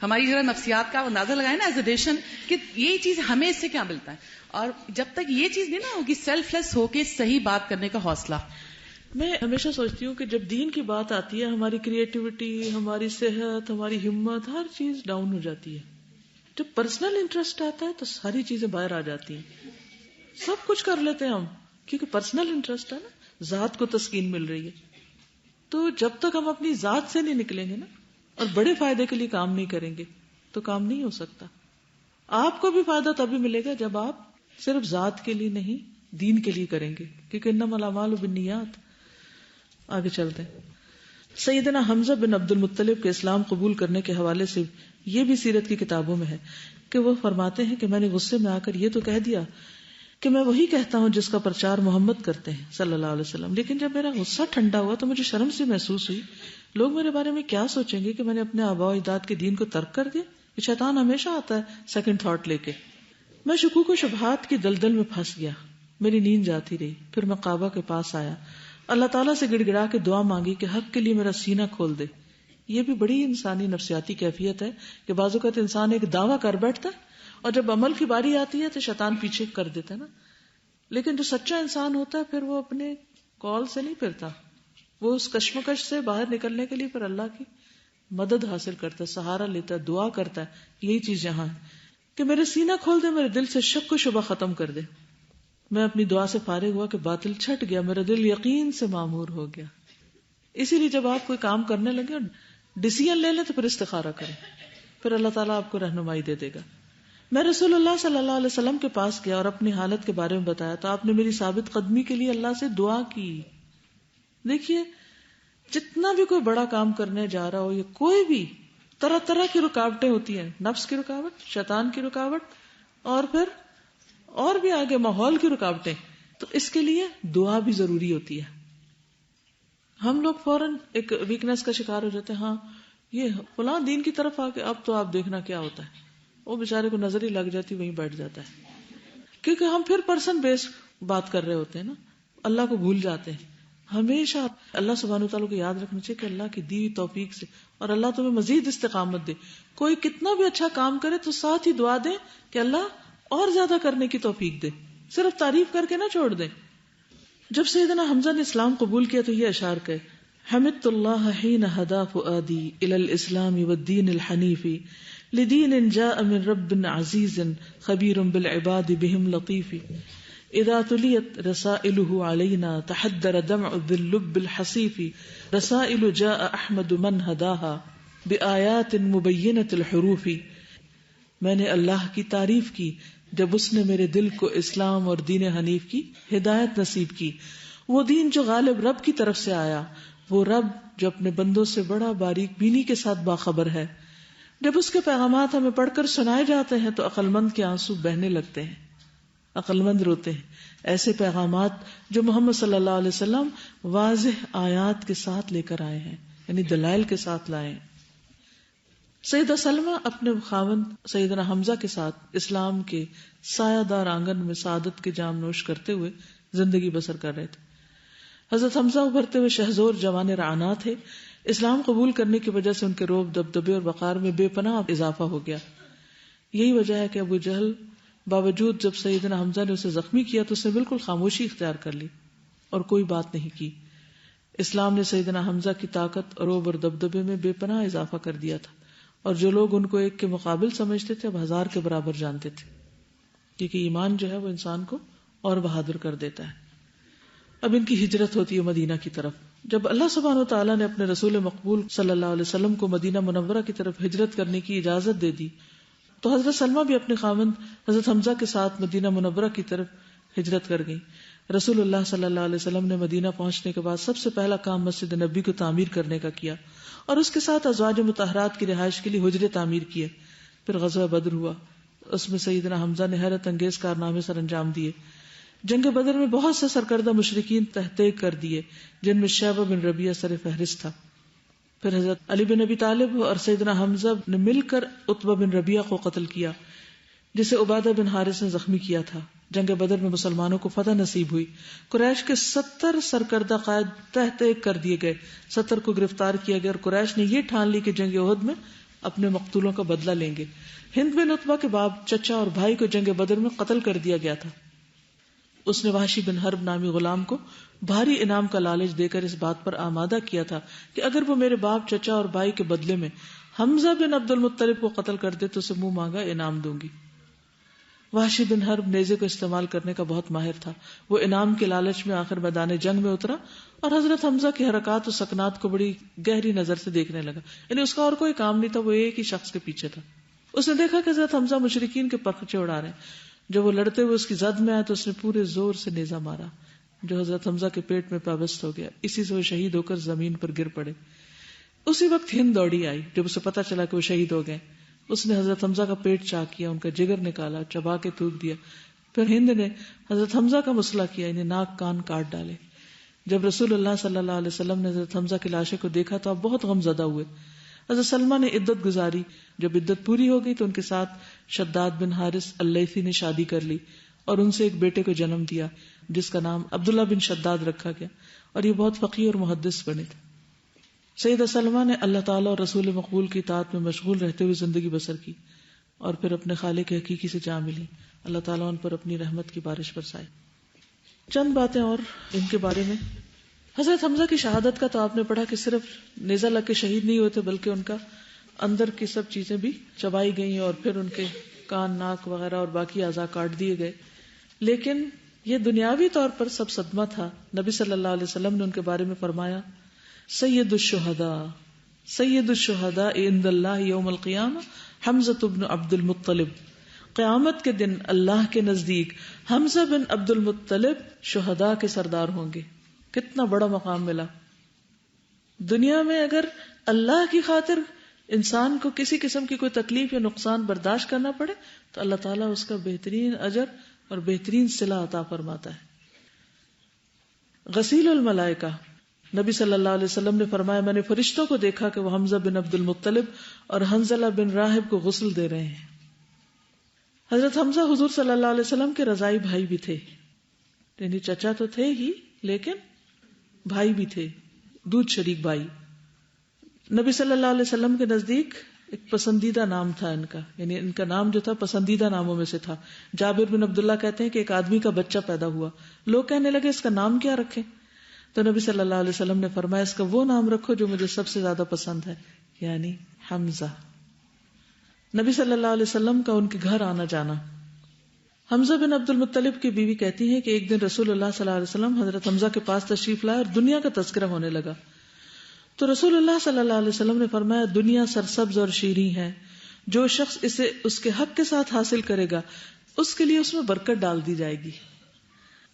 ہماری ذرا نفسیات کا اندازہ لگائے نا, ایزوڈیشن کہ یہ چیز ہمیں اس سے کیا ملتا ہے. اور جب تک یہ چیز نہیں نا ہوگی سیلف لیس ہو کے صحیح بات کرنے کا حوصلہ, میں ہمیشہ سوچتی ہوں کہ جب دین کی بات آتی ہے ہماری کریٹیوٹی، ہماری صحت، ہماری ہمت، ہر چیز ڈاؤن ہو جاتی ہے. جب پرسنل انٹرسٹ آتا ہے تو ساری چیزیں باہر آ جاتی ہیں. سب کچھ کر لیتے ہیں ہم کیونکہ پرسنل انٹرسٹ ہے نا، ذات کو تسکین مل رہی ہے. تو جب تک ہم اپنی ذات سے نہیں نکلیں گے نا اور بڑے فائدے کے لیے کام نہیں کریں گے تو کام نہیں ہو سکتا. آپ کو بھی فائدہ تبھی ملے گا جب آپ صرف ذات کے لیے نہیں دین کے لیے کریں گے، کیونکہ انما الاعمال بالنیات. آگے چلتے ہیں. سیدنا حمزہ بن عبد المطلب کے اسلام قبول کرنے کے حوالے سے یہ بھی سیرت کی کتابوں میں ہے کہ وہ فرماتے ہیں کہ میں نے غصے میں آ کر یہ تو کہہ دیا کہ میں وہی کہتا ہوں جس کا پرچار محمد کرتے ہیں صلی اللہ علیہ وسلم، لیکن جب میرا غصہ ٹھنڈا ہوا تو مجھے شرم سی محسوس ہوئی. لوگ میرے بارے میں کیا سوچیں گے کہ میں نے اپنے آباء و اجداد کے دین کو ترک کر دیا. یہ شیطان ہمیشہ آتا ہے سیکنڈ تھاٹ لے کے. میں شکوک و شبہات کی دلدل میں پھنس گیا. میری نیند جاتی رہی. پھر میں کعبہ کے پاس آیا، اللہ تعالیٰ سے گڑ گڑا کے دعا مانگی کہ حق کے لیے میرا سینہ کھول دے. یہ بھی بڑی انسانی نفسیاتی کیفیت ہے کہ بعض اوقات انسان ایک دعویٰ کر بیٹھتا ہے اور جب عمل کی باری آتی ہے تو شیطان پیچھے کر دیتا ہے نا. لیکن جو سچا انسان ہوتا ہے پھر وہ اپنے کال سے نہیں پھرتا، وہ اس کشمکش سے باہر نکلنے کے لیے پھر اللہ کی مدد حاصل کرتا ہے، سہارا لیتا ہے، دعا کرتا ہے. یہی چیز یہاں ہے کہ میرے سینہ کھول دے، میرے دل سے شک و شبہ ختم کر دے. میں اپنی دعا سے فارغ ہوا کہ باطل چھٹ گیا، میرا دل یقین سے معمور ہو گیا. اسی لیے جب آپ کوئی کام کرنے لگے اور ڈیسیژن لے لیں تو پھر استخارہ کریں، پھر اللہ تعالیٰ آپ کو رہنمائی دے دے گا. میں رسول اللہ صلی اللہ علیہ وسلم کے پاس گیا اور اپنی حالت کے بارے میں بتایا تو آپ نے میری ثابت قدمی کے لیے اللہ سے دعا کی. دیکھیے جتنا بھی کوئی بڑا کام کرنے جا رہا ہو، یہ کوئی بھی طرح طرح کی رکاوٹیں ہوتی ہیں، نفس کی رکاوٹ، شیطان کی رکاوٹ، اور پھر اور بھی آگے ماحول کی رکاوٹیں. تو اس کے لیے دعا بھی ضروری ہوتی ہے. ہم لوگ فوراً ایک ویکنس کا شکار ہو جاتے ہیں، ہاں یہ فلاں دین کی طرف آ کے اب تو آپ دیکھنا کیا ہوتا ہے. وہ بیچارے کو نظر ہی لگ جاتی، وہیں بیٹھ جاتا ہے. کیونکہ ہم پھر پرسن بیس بات کر رہے ہوتے ہیں نا، اللہ کو بھول جاتے ہیں. ہمیشہ اللہ سبحانہ وتعالیٰ کو یاد رکھنا چاہیے کہ اللہ کی دی ہوئی توفیق سے، اور اللہ تمہیں مزید استقامت دے. کوئی کتنا بھی اچھا کام کرے تو ساتھ ہی دعا دے کہ اللہ اور زیادہ کرنے کی توفیق دے، صرف تعریف کر کے نہ چھوڑ دے. جب سیدنا حمزہ نے اسلام قبول کیا تو یہ اشعار کہے: حمدت اللہ حین ہدا فؤادی الی الاسلام والدین الحنیف لدین جاء من رب عزیز خبیر بالعباد بهم لطیف اذا تلیت رسائلہ علینا تحدر دمع ذی اللب الحصیف رسائل جاء احمد من ہداها بآیات مبینۃ الحروف. میں نے اللہ کی تعریف کی جب اس نے میرے دل کو اسلام اور دین حنیف کی ہدایت نصیب کی. وہ دین جو غالب رب کی طرف سے آیا، وہ رب جو اپنے بندوں سے بڑا باریک بینی کے ساتھ باخبر ہے. جب اس کے پیغامات ہمیں پڑھ کر سنائے جاتے ہیں تو عقل مند کے آنسو بہنے لگتے ہیں، عقل مند روتے ہیں. ایسے پیغامات جو محمد صلی اللہ علیہ وسلم واضح آیات کے ساتھ لے کر آئے ہیں، یعنی دلائل کے ساتھ لائے ہیں. سیدہ سلمہ اپنے خاوند سیدنا حمزہ کے ساتھ اسلام کے سایہ دار آنگن میں سعادت کے جام نوش کرتے ہوئے زندگی بسر کر رہے تھے. حضرت حمزہ ابھرتے ہوئے شہزور جوان رعنا تھے. اسلام قبول کرنے کی وجہ سے ان کے روب، دبدبے اور وقار میں بے پناہ اضافہ ہو گیا. یہی وجہ ہے کہ ابو جہل باوجود جب سیدنا حمزہ نے اسے زخمی کیا تو اس نے بالکل خاموشی اختیار کر لی اور کوئی بات نہیں کی. اسلام نے سیدنا حمزہ کی طاقت، روب اور دبدبے میں بے پناہ اضافہ کر دیا تھا، اور جو لوگ ان کو ایک کے مقابل سمجھتے تھے اب 1000 کے برابر جانتے تھے، کیونکہ ایمان جو ہے وہ انسان کو اور بہادر کر دیتا ہے. اب ان کی ہجرت ہوتی ہے مدینہ کی طرف. جب اللہ سبحانہ و تعالیٰ نے اپنے رسول مقبول صلی اللہ علیہ وسلم کو مدینہ منورہ کی طرف ہجرت کرنے کی اجازت دے دی تو حضرت سلمہ بھی اپنے خاوند حضرت حمزہ کے ساتھ مدینہ منورہ کی طرف ہجرت کر گئی. رسول اللہ صلی اللہ علیہ وسلم نے مدینہ پہنچنے کے بعد سب سے پہلا کام مسجد نبی کو تعمیر کرنے کا کیا اور اس کے ساتھ ازواج مطہرات کی رہائش کے لیے حجرے تعمیر کیے. پھر غزوہ بدر ہوا، اس میں سیدنا حمزہ نے حیرت انگیز کارنامے سر انجام دیے. جنگ بدر میں بہت سے سرکردہ مشرکین تحقیق کر دیے جن میں شیبہ بن ربیعہ سر فہرست تھا. پھر حضرت علی بن ابی طالب اور سیدنا حمزہ نے مل کر عتبہ بن ربیعہ کو قتل کیا جسے عبادہ بن حارث نے زخمی کیا تھا. جنگ بدر میں مسلمانوں کو فتح نصیب ہوئی. قریش کے 70 سرکردہ قائد تحقیق کر دیے گئے، 70 کو گرفتار کیا گیا اور قریش نے یہ ٹھان لی کہ جنگ احد میں اپنے مقتولوں کا بدلہ لیں گے. ہند بن عتبہ کے باپ، چچا اور بھائی کو جنگ بدر میں قتل کر دیا گیا تھا. اس نے وحشی بن حرب نامی غلام کو بھاری انعام کا لالچ دے کر اس بات پر آمادہ کیا تھا کہ اگر وہ میرے باپ، چچا اور بھائی کے بدلے میں حمزہ بن عبد المطلب کو قتل کر دے تو اسے منہ مانگا انعام دوں گی۔ وحشی بن حرب نیزے کو استعمال کرنے کا بہت ماہر تھا۔ وہ انعام کے لالچ میں آخر میدان جنگ میں اترا اور حضرت حمزہ کی حرکات و سکنات کو بڑی گہری نظر سے دیکھنے لگا، یعنی اس کا اور کوئی کام نہیں تھا، وہ ایک ہی شخص کے پیچھے تھا۔ اس نے دیکھا کہ حضرت حمزہ مشرکین کے پرخچے اڑا رہے ہیں۔ جب وہ لڑتے ہوئے اس کی زد میں آئے تو اس نے پورے زور سے نیزہ مارا جو حضرت حمزہ کے پیٹ میں پیوست ہو گیا، اسی سے وہ شہید ہو کر زمین پر گر پڑے۔ اسی وقت ہند دوڑی آئی جب اسے پتا چلا کہ وہ شہید ہو گئے۔ اس نے حضرت حمزہ کا پیٹ چاک کیا، ان کا جگر نکالا، چبا کے تھوک دیا۔ پھر ہند نے حضرت حمزہ کا مسئلہ کیا، انہیں ناک کان کاٹ ڈالے۔ جب رسول اللہ صلی اللہ علیہ وسلم نے حضرت حمزہ کی لاشیں کو دیکھا تو آپ بہت غم زدہ ہوئے۔ حضرت سلمہ نے عدت گزاری، جب عدت پوری ہو گئی تو ان کے ساتھ شداد بن حارث اللیثی نے شادی کر لی اور ان سے ایک بیٹے کو جنم دیا جس کا نام عبداللہ بن شداد رکھا گیا، اور یہ بہت فقیہ اور محدث بنے تھے۔ سیدہ سلمہ نے اللہ تعالیٰ اور رسول مقبول کی اطاعت میں مشغول رہتے ہوئے زندگی بسر کی اور پھر اپنے خالق حقیقی سے جا ملی۔ اللہ تعالیٰ ان پر اپنی رحمت کی بارش برسائے۔ چند باتیں اور ان کے بارے میں۔ حضرت حمزہ کی شہادت کا تو آپ نے پڑھا کہ صرف نیزہ لگ کے شہید نہیں ہوتے بلکہ ان کا اندر کی سب چیزیں بھی چبائی گئیں اور پھر ان کے کان، ناک وغیرہ اور باقی اعضاء کاٹ دیے گئے۔ لیکن یہ دنیاوی طور پر سب صدمہ تھا۔ نبی صلی اللہ علیہ وسلم نے ان کے بارے میں فرمایا، سید الشہداء سید الشہداء عند اللہ یوم القیامہ حمزہ بن عبد المطلب، قیامت کے دن اللہ کے نزدیک حمزہ بن عبد المطلب شہداء کے سردار ہوں گے۔ کتنا بڑا مقام ملا۔ دنیا میں اگر اللہ کی خاطر انسان کو کسی قسم کی کوئی تکلیف یا نقصان برداشت کرنا پڑے تو اللہ تعالیٰ اس کا بہترین اجر اور بہترین صلہ عطا فرماتا ہے۔ غسیل الملائکہ، نبی صلی اللہ علیہ وسلم نے فرمایا، میں نے فرشتوں کو دیکھا کہ وہ حمزہ بن عبد المطلب اور حنظلہ بن راہب کو غسل دے رہے ہیں۔ حضرت حمزہ حضور صلی اللہ علیہ وسلم کے رضائی بھائی بھی تھے، یعنی چچا تو تھے ہی لیکن بھائی بھی تھے، دودھ شریک بھائی۔ نبی صلی اللہ علیہ وسلم کے نزدیک ایک پسندیدہ نام تھا ان کا، یعنی ان کا نام جو تھا پسندیدہ ناموں میں سے تھا۔ جابر بن عبداللہ کہتے ہیں کہ ایک آدمی کا بچہ پیدا ہوا، لوگ کہنے لگے اس کا نام کیا رکھیں؟ تو نبی صلی اللہ علیہ وسلم نے فرمایا اس کا وہ نام رکھو جو مجھے سب سے زیادہ پسند ہے، یعنی حمزہ۔ نبی صلی اللہ علیہ وسلم کا ان کے گھر آنا جانا۔ حمزہ بن عبد المطلب کی بیوی کہتی ہے کہ ایک دن رسول اللہ صلی اللہ علیہ وسلم حضرت حمزہ کے پاس تشریف لائے اور دنیا کا تذکرہ ہونے لگا تو رسول اللہ صلی اللہ علیہ وسلم نے فرمایا، دنیا سرسبز اور شیریں ہے، جو شخص اسے اس کے حق کے ساتھ حاصل کرے گا اس کے لیے اس میں برکت ڈال دی جائے گی،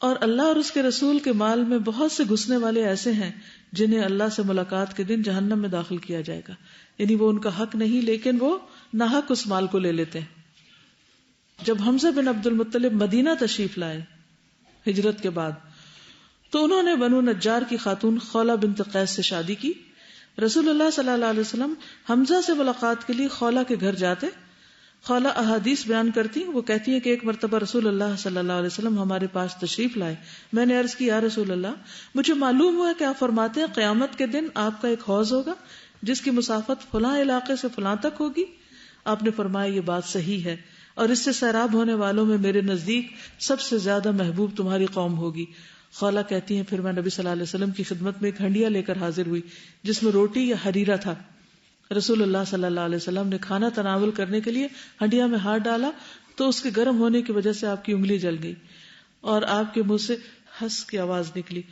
اور اللہ اور اس کے رسول کے مال میں بہت سے گھسنے والے ایسے ہیں جنہیں اللہ سے ملاقات کے دن جہنم میں داخل کیا جائے گا، یعنی وہ ان کا حق نہیں لیکن وہ ناحق اس مال کو لے لیتے ہیں۔ جب حمزہ بن عبد المطلب مدینہ تشریف لائے ہجرت کے بعد تو انہوں نے بنو نجار کی خاتون خولہ بنت قیس سے شادی کی۔ رسول اللہ صلی اللہ علیہ وسلم حمزہ سے ملاقات کے لیے خولہ کے گھر جاتے۔ خولہ احادیث بیان کرتی، وہ کہتی ہے کہ ایک مرتبہ رسول اللہ صلی اللہ علیہ وسلم ہمارے پاس تشریف لائے، میں نے عرض کی، یا رسول اللہ، مجھے معلوم ہوا کہ آپ فرماتے ہیں قیامت کے دن آپ کا ایک حوض ہوگا جس کی مسافت فلاں علاقے سے فلاں تک ہوگی۔ آپ نے فرمایا یہ بات صحیح ہے، اور اس سے سیراب ہونے والوں میں میرے نزدیک سب سے زیادہ محبوب تمہاری قوم ہوگی۔ خولہ کہتی ہیں پھر میں نبی صلی اللہ علیہ وسلم کی خدمت میں ایک ہنڈیا لے کر حاضر ہوئی جس میں روٹی یا حریرہ تھا۔ رسول اللہ صلی اللہ علیہ وسلم نے کھانا تناول کرنے کے لیے ہنڈیا میں ہاتھ ڈالا تو اس کے گرم ہونے کی وجہ سے آپ کی انگلی جل گئی اور آپ کے منہ سے ہنس کی آواز نکلی۔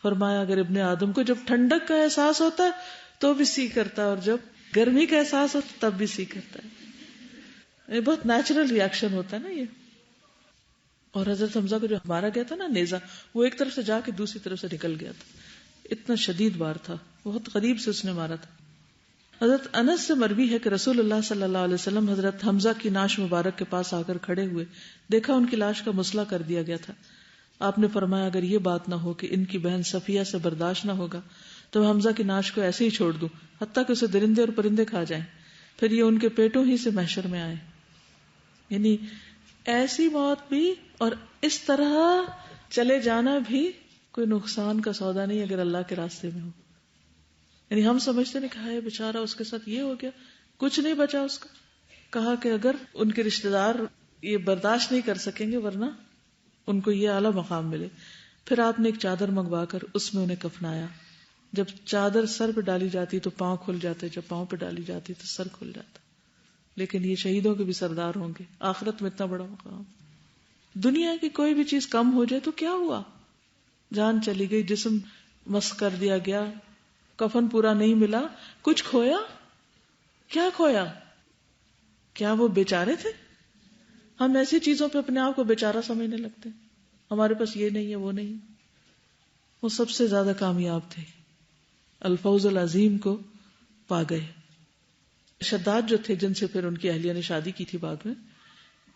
فرمایا اگر ابن آدم کو جب ٹھنڈک کا احساس ہوتا ہے تو بھی سی کرتا ہے اور جب گرمی کا احساس ہوتا ہے تب بھی سی کرتا ہے۔ یہ بہت نیچرل ری ایکشن ہوتا ہے نا یہ۔ اور حضرت حمزہ کو جو مارا گیا تھا نا نیزہ، وہ ایک طرف سے جا کے دوسری طرف سے نکل گیا تھا، اتنا شدید وار تھا، بہت قریب سے اس نے مارا تھا۔ حضرت انس سے مروی ہے کہ رسول اللہ صلی اللہ علیہ وسلم حضرت حمزہ کی ناش مبارک کے پاس آ کر کھڑے ہوئے، دیکھا ان کی لاش کا مسئلہ کر دیا گیا تھا۔ آپ نے فرمایا اگر یہ بات نہ ہو کہ ان کی بہن صفیہ سے برداشت نہ ہوگا تو میں حمزہ کی ناش کو ایسے ہی چھوڑ دوں حتیٰ کہ اسے درندے اور پرندے کھا جائیں، پھر یہ ان کے پیٹوں ہی سے محشر میں آئے۔ یعنی ایسی موت بھی اور اس طرح چلے جانا بھی کوئی نقصان کا سودا نہیں اگر اللہ کے راستے میں ہو۔ یعنی ہم سمجھتے نہیں کہا ہے بیچارہ اس کے ساتھ یہ ہو گیا، کچھ نہیں بچا اس کا۔ کہا کہ اگر ان کے رشتہ دار یہ برداشت نہیں کر سکیں گے ورنہ ان کو یہ اعلیٰ مقام ملے. پھر آپ نے ایک چادر منگوا کر اس میں انہیں کفنایا. جب چادر سر پہ ڈالی جاتی تو پاؤں کھل جاتے, جب پاؤں پہ ڈالی جاتی تو سر کھل جاتا. لیکن یہ شہیدوں کے بھی سردار ہوں گے, آخرت میں اتنا بڑا مقام. دنیا کی کوئی بھی چیز کم ہو جائے تو کیا ہوا, جان چلی گئی, جسم مس کر دیا گیا, کفن پورا نہیں ملا, کچھ کھویا. کیا کھویا؟ کیا وہ بیچارے تھے؟ ہم ایسی چیزوں پہ اپنے آپ کو بیچارہ سمجھنے لگتے ہیں, ہمارے پاس یہ نہیں ہے وہ نہیں. وہ سب سے زیادہ کامیاب تھے, الفوز العظیم کو پا گئے. شداد جو تھے جن سے پھر ان کی اہلیہ نے شادی کی تھی بعد میں,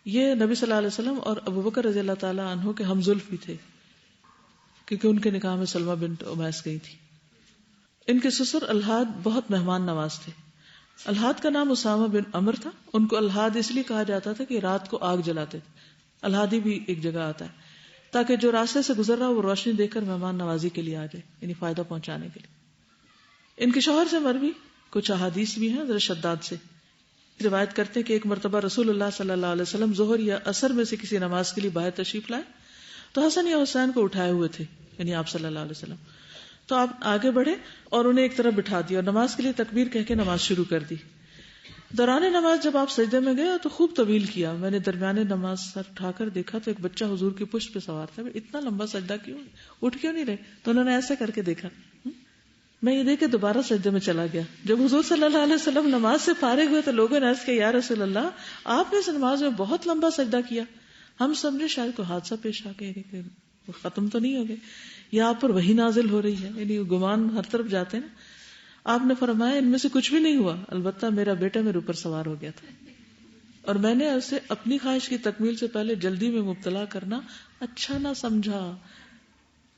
یہ نبی صلی اللہ علیہ وسلم اور ابو بکر رضی اللہ تعالی عنہ کے ہمزلف بھی تھے, کیونکہ ان کے نکاح میں سلمہ بنت امیس گئی تھی. ان کے سسر الحاد بہت مہمان نواز تھے. الحاد کا نام اسامہ بن عمر تھا. ان کو الحاد اس لیے کہا جاتا تھا کہ رات کو آگ جلاتے تھے. الحادی بھی ایک جگہ آتا ہے تاکہ جو راستے سے گزر رہا وہ روشنی دیکھ کر مہمان نوازی کے لیے آ جائے, یعنی فائدہ پہنچانے کے لیے. ان کے شوہر سے مروی کچھ احادیث بھی ہیں حضرت شداد سے. روایت کرتے ہیں کہ ایک مرتبہ رسول اللہ صلی اللہ علیہ وسلم ظہر یا عصر میں سے کسی نماز کے لیے باہر تشریف لائے تو حسن یا حسین کو اٹھائے ہوئے تھے, یعنی آپ صلی اللہ علیہ وسلم. تو آپ آگے بڑھے اور انہیں ایک طرف بٹھا دیا اور نماز کے لیے تکبیر کہہ کے نماز شروع کر دی. دوران نماز جب آپ سجدے میں گئے تو خوب طویل کیا. میں نے درمیان نماز سر اٹھا کر دیکھا تو ایک بچہ حضور کی پشت پہ سوار تھا. اتنا لمبا سجدہ کیوں, اٹھ کیوں نہیں رہے؟ تو انہوں نے ایسے کر کے دیکھا. میں یہ دیکھ کے دوبارہ سجدے میں چلا گیا. جب حضور صلی اللہ علیہ وسلم نماز سے فارغ ہوئے تو لوگوں نے عرض کیا, یا رسول اللہ, آپ نے اس نماز میں بہت لمبا سجدہ کیا. ہم سمجھے شاید کوئی حادثہ پیش آ گیا, ختم تو نہیں ہو گئے, یا آپ پر وحی نازل ہو رہی ہے, یعنی گمان ہر طرف جاتے ہیں نا. آپ نے فرمایا ان میں سے کچھ بھی نہیں ہوا, البتہ میرا بیٹا میرے اوپر سوار ہو گیا تھا اور میں نے اسے اپنی خواہش کی تکمیل سے پہلے جلدی میں مبتلا کرنا اچھا نہ سمجھا.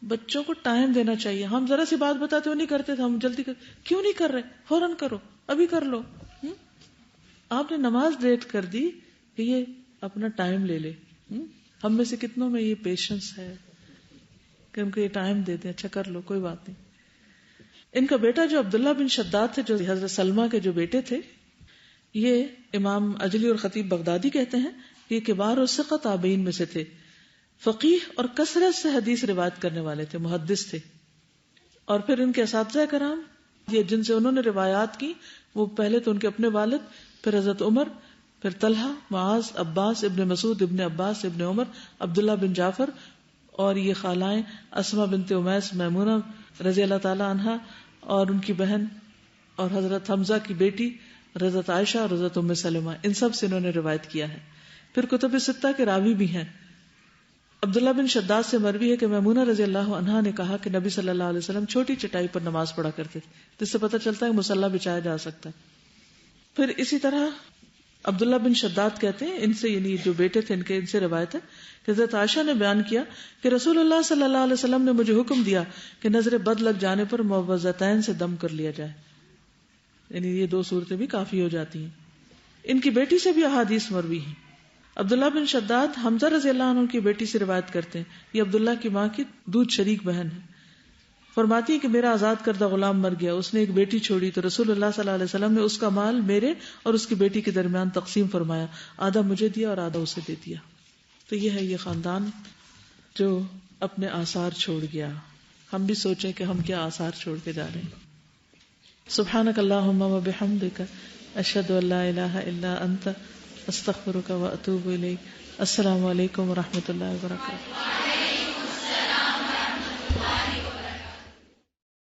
بچوں کو ٹائم دینا چاہیے. ہم ذرا سی بات بتاتے ہو نہیں کرتے تھے, ہم جلدی کیوں نہیں کر رہے, فوراً کرو, ابھی کر لو. آپ نے نماز لیٹ کر دی کہ یہ اپنا ٹائم لے لے. ہم میں سے کتنوں میں یہ پیشنس ہے کہ ان کو یہ ٹائم دے دیں, اچھا کر لو, کوئی بات نہیں. ان کا بیٹا جو عبداللہ بن شداد تھے, جو حضرت سلمہ کے جو بیٹے تھے, یہ امام اجلی اور خطیب بغدادی کہتے ہیں کہ یہ کبار اور ثقہ تابعین میں سے تھے. فقیہ اور کثرت سے حدیث روایت کرنے والے تھے, محدث تھے. اور پھر ان کے اساتذہ کرام یہ جن سے انہوں نے روایات کی وہ پہلے تو ان کے اپنے والد, پھر حضرت عمر, پھر طلحہ, معاذ, عباس, ابن مسعود, ابن عباس, ابن عمر, عبداللہ بن جعفر, اور یہ خالائیں اسماء بنت امیس, میمونہ رضی اللہ تعالی عنہا اور ان کی بہن, اور حضرت حمزہ کی بیٹی حضرت عائشہ اور حضرت ام سلمہ, ان سب سے انہوں نے روایت کیا ہے. پھر کتب ستہ کے راوی بھی ہیں. عبداللہ بن شداد سے مروی ہے کہ میمونہ رضی اللہ عنہا نے کہا کہ نبی صلی اللہ علیہ وسلم چھوٹی چٹائی پر نماز پڑھا کرتے تھے, جس سے پتہ چلتا ہے کہ مصلی بچایا جا سکتا ہے. پھر اسی طرح عبداللہ بن شداد کہتے ہیں, ان سے یعنی جو بیٹے تھے ان کے, ان سے روایت ہے کہ حضرت عائشہ نے بیان کیا کہ رسول اللہ صلی اللہ علیہ وسلم نے مجھے حکم دیا کہ نظر بد لگ جانے پر موضعتین سے دم کر لیا جائے, یعنی یہ 2 صورتیں بھی کافی ہو جاتی ہیں. ان کی بیٹی سے بھی احادیث مروی ہیں. عبداللہ بن شداد حمزہ رضی اللہ عنہ کی بیٹی سے روایت کرتے ہیں. یہ عبداللہ کی ماں کی دودھ شریک بہن ہے. فرماتی ہے کہ میرا آزاد کردہ غلام مر گیا, اس نے ایک بیٹی چھوڑی تو رسول اللہ صلی اللہ علیہ وسلم نے اس کا مال میرے اور اس کی بیٹی کے درمیان تقسیم فرمایا, آدھا مجھے دیا اور آدھا اسے دے دیا. تو یہ ہے یہ خاندان جو اپنے آثار چھوڑ گیا. ہم بھی سوچیں کہ ہم کیا آثار چھوڑ کے جا رہے ہیں. سبحانک اللہم و بحمدک, اشہد ان لا الہ الا انت, استغفرک و اتوب الیک. السلام علیکم و رحمۃ اللہ وبرکاتہ.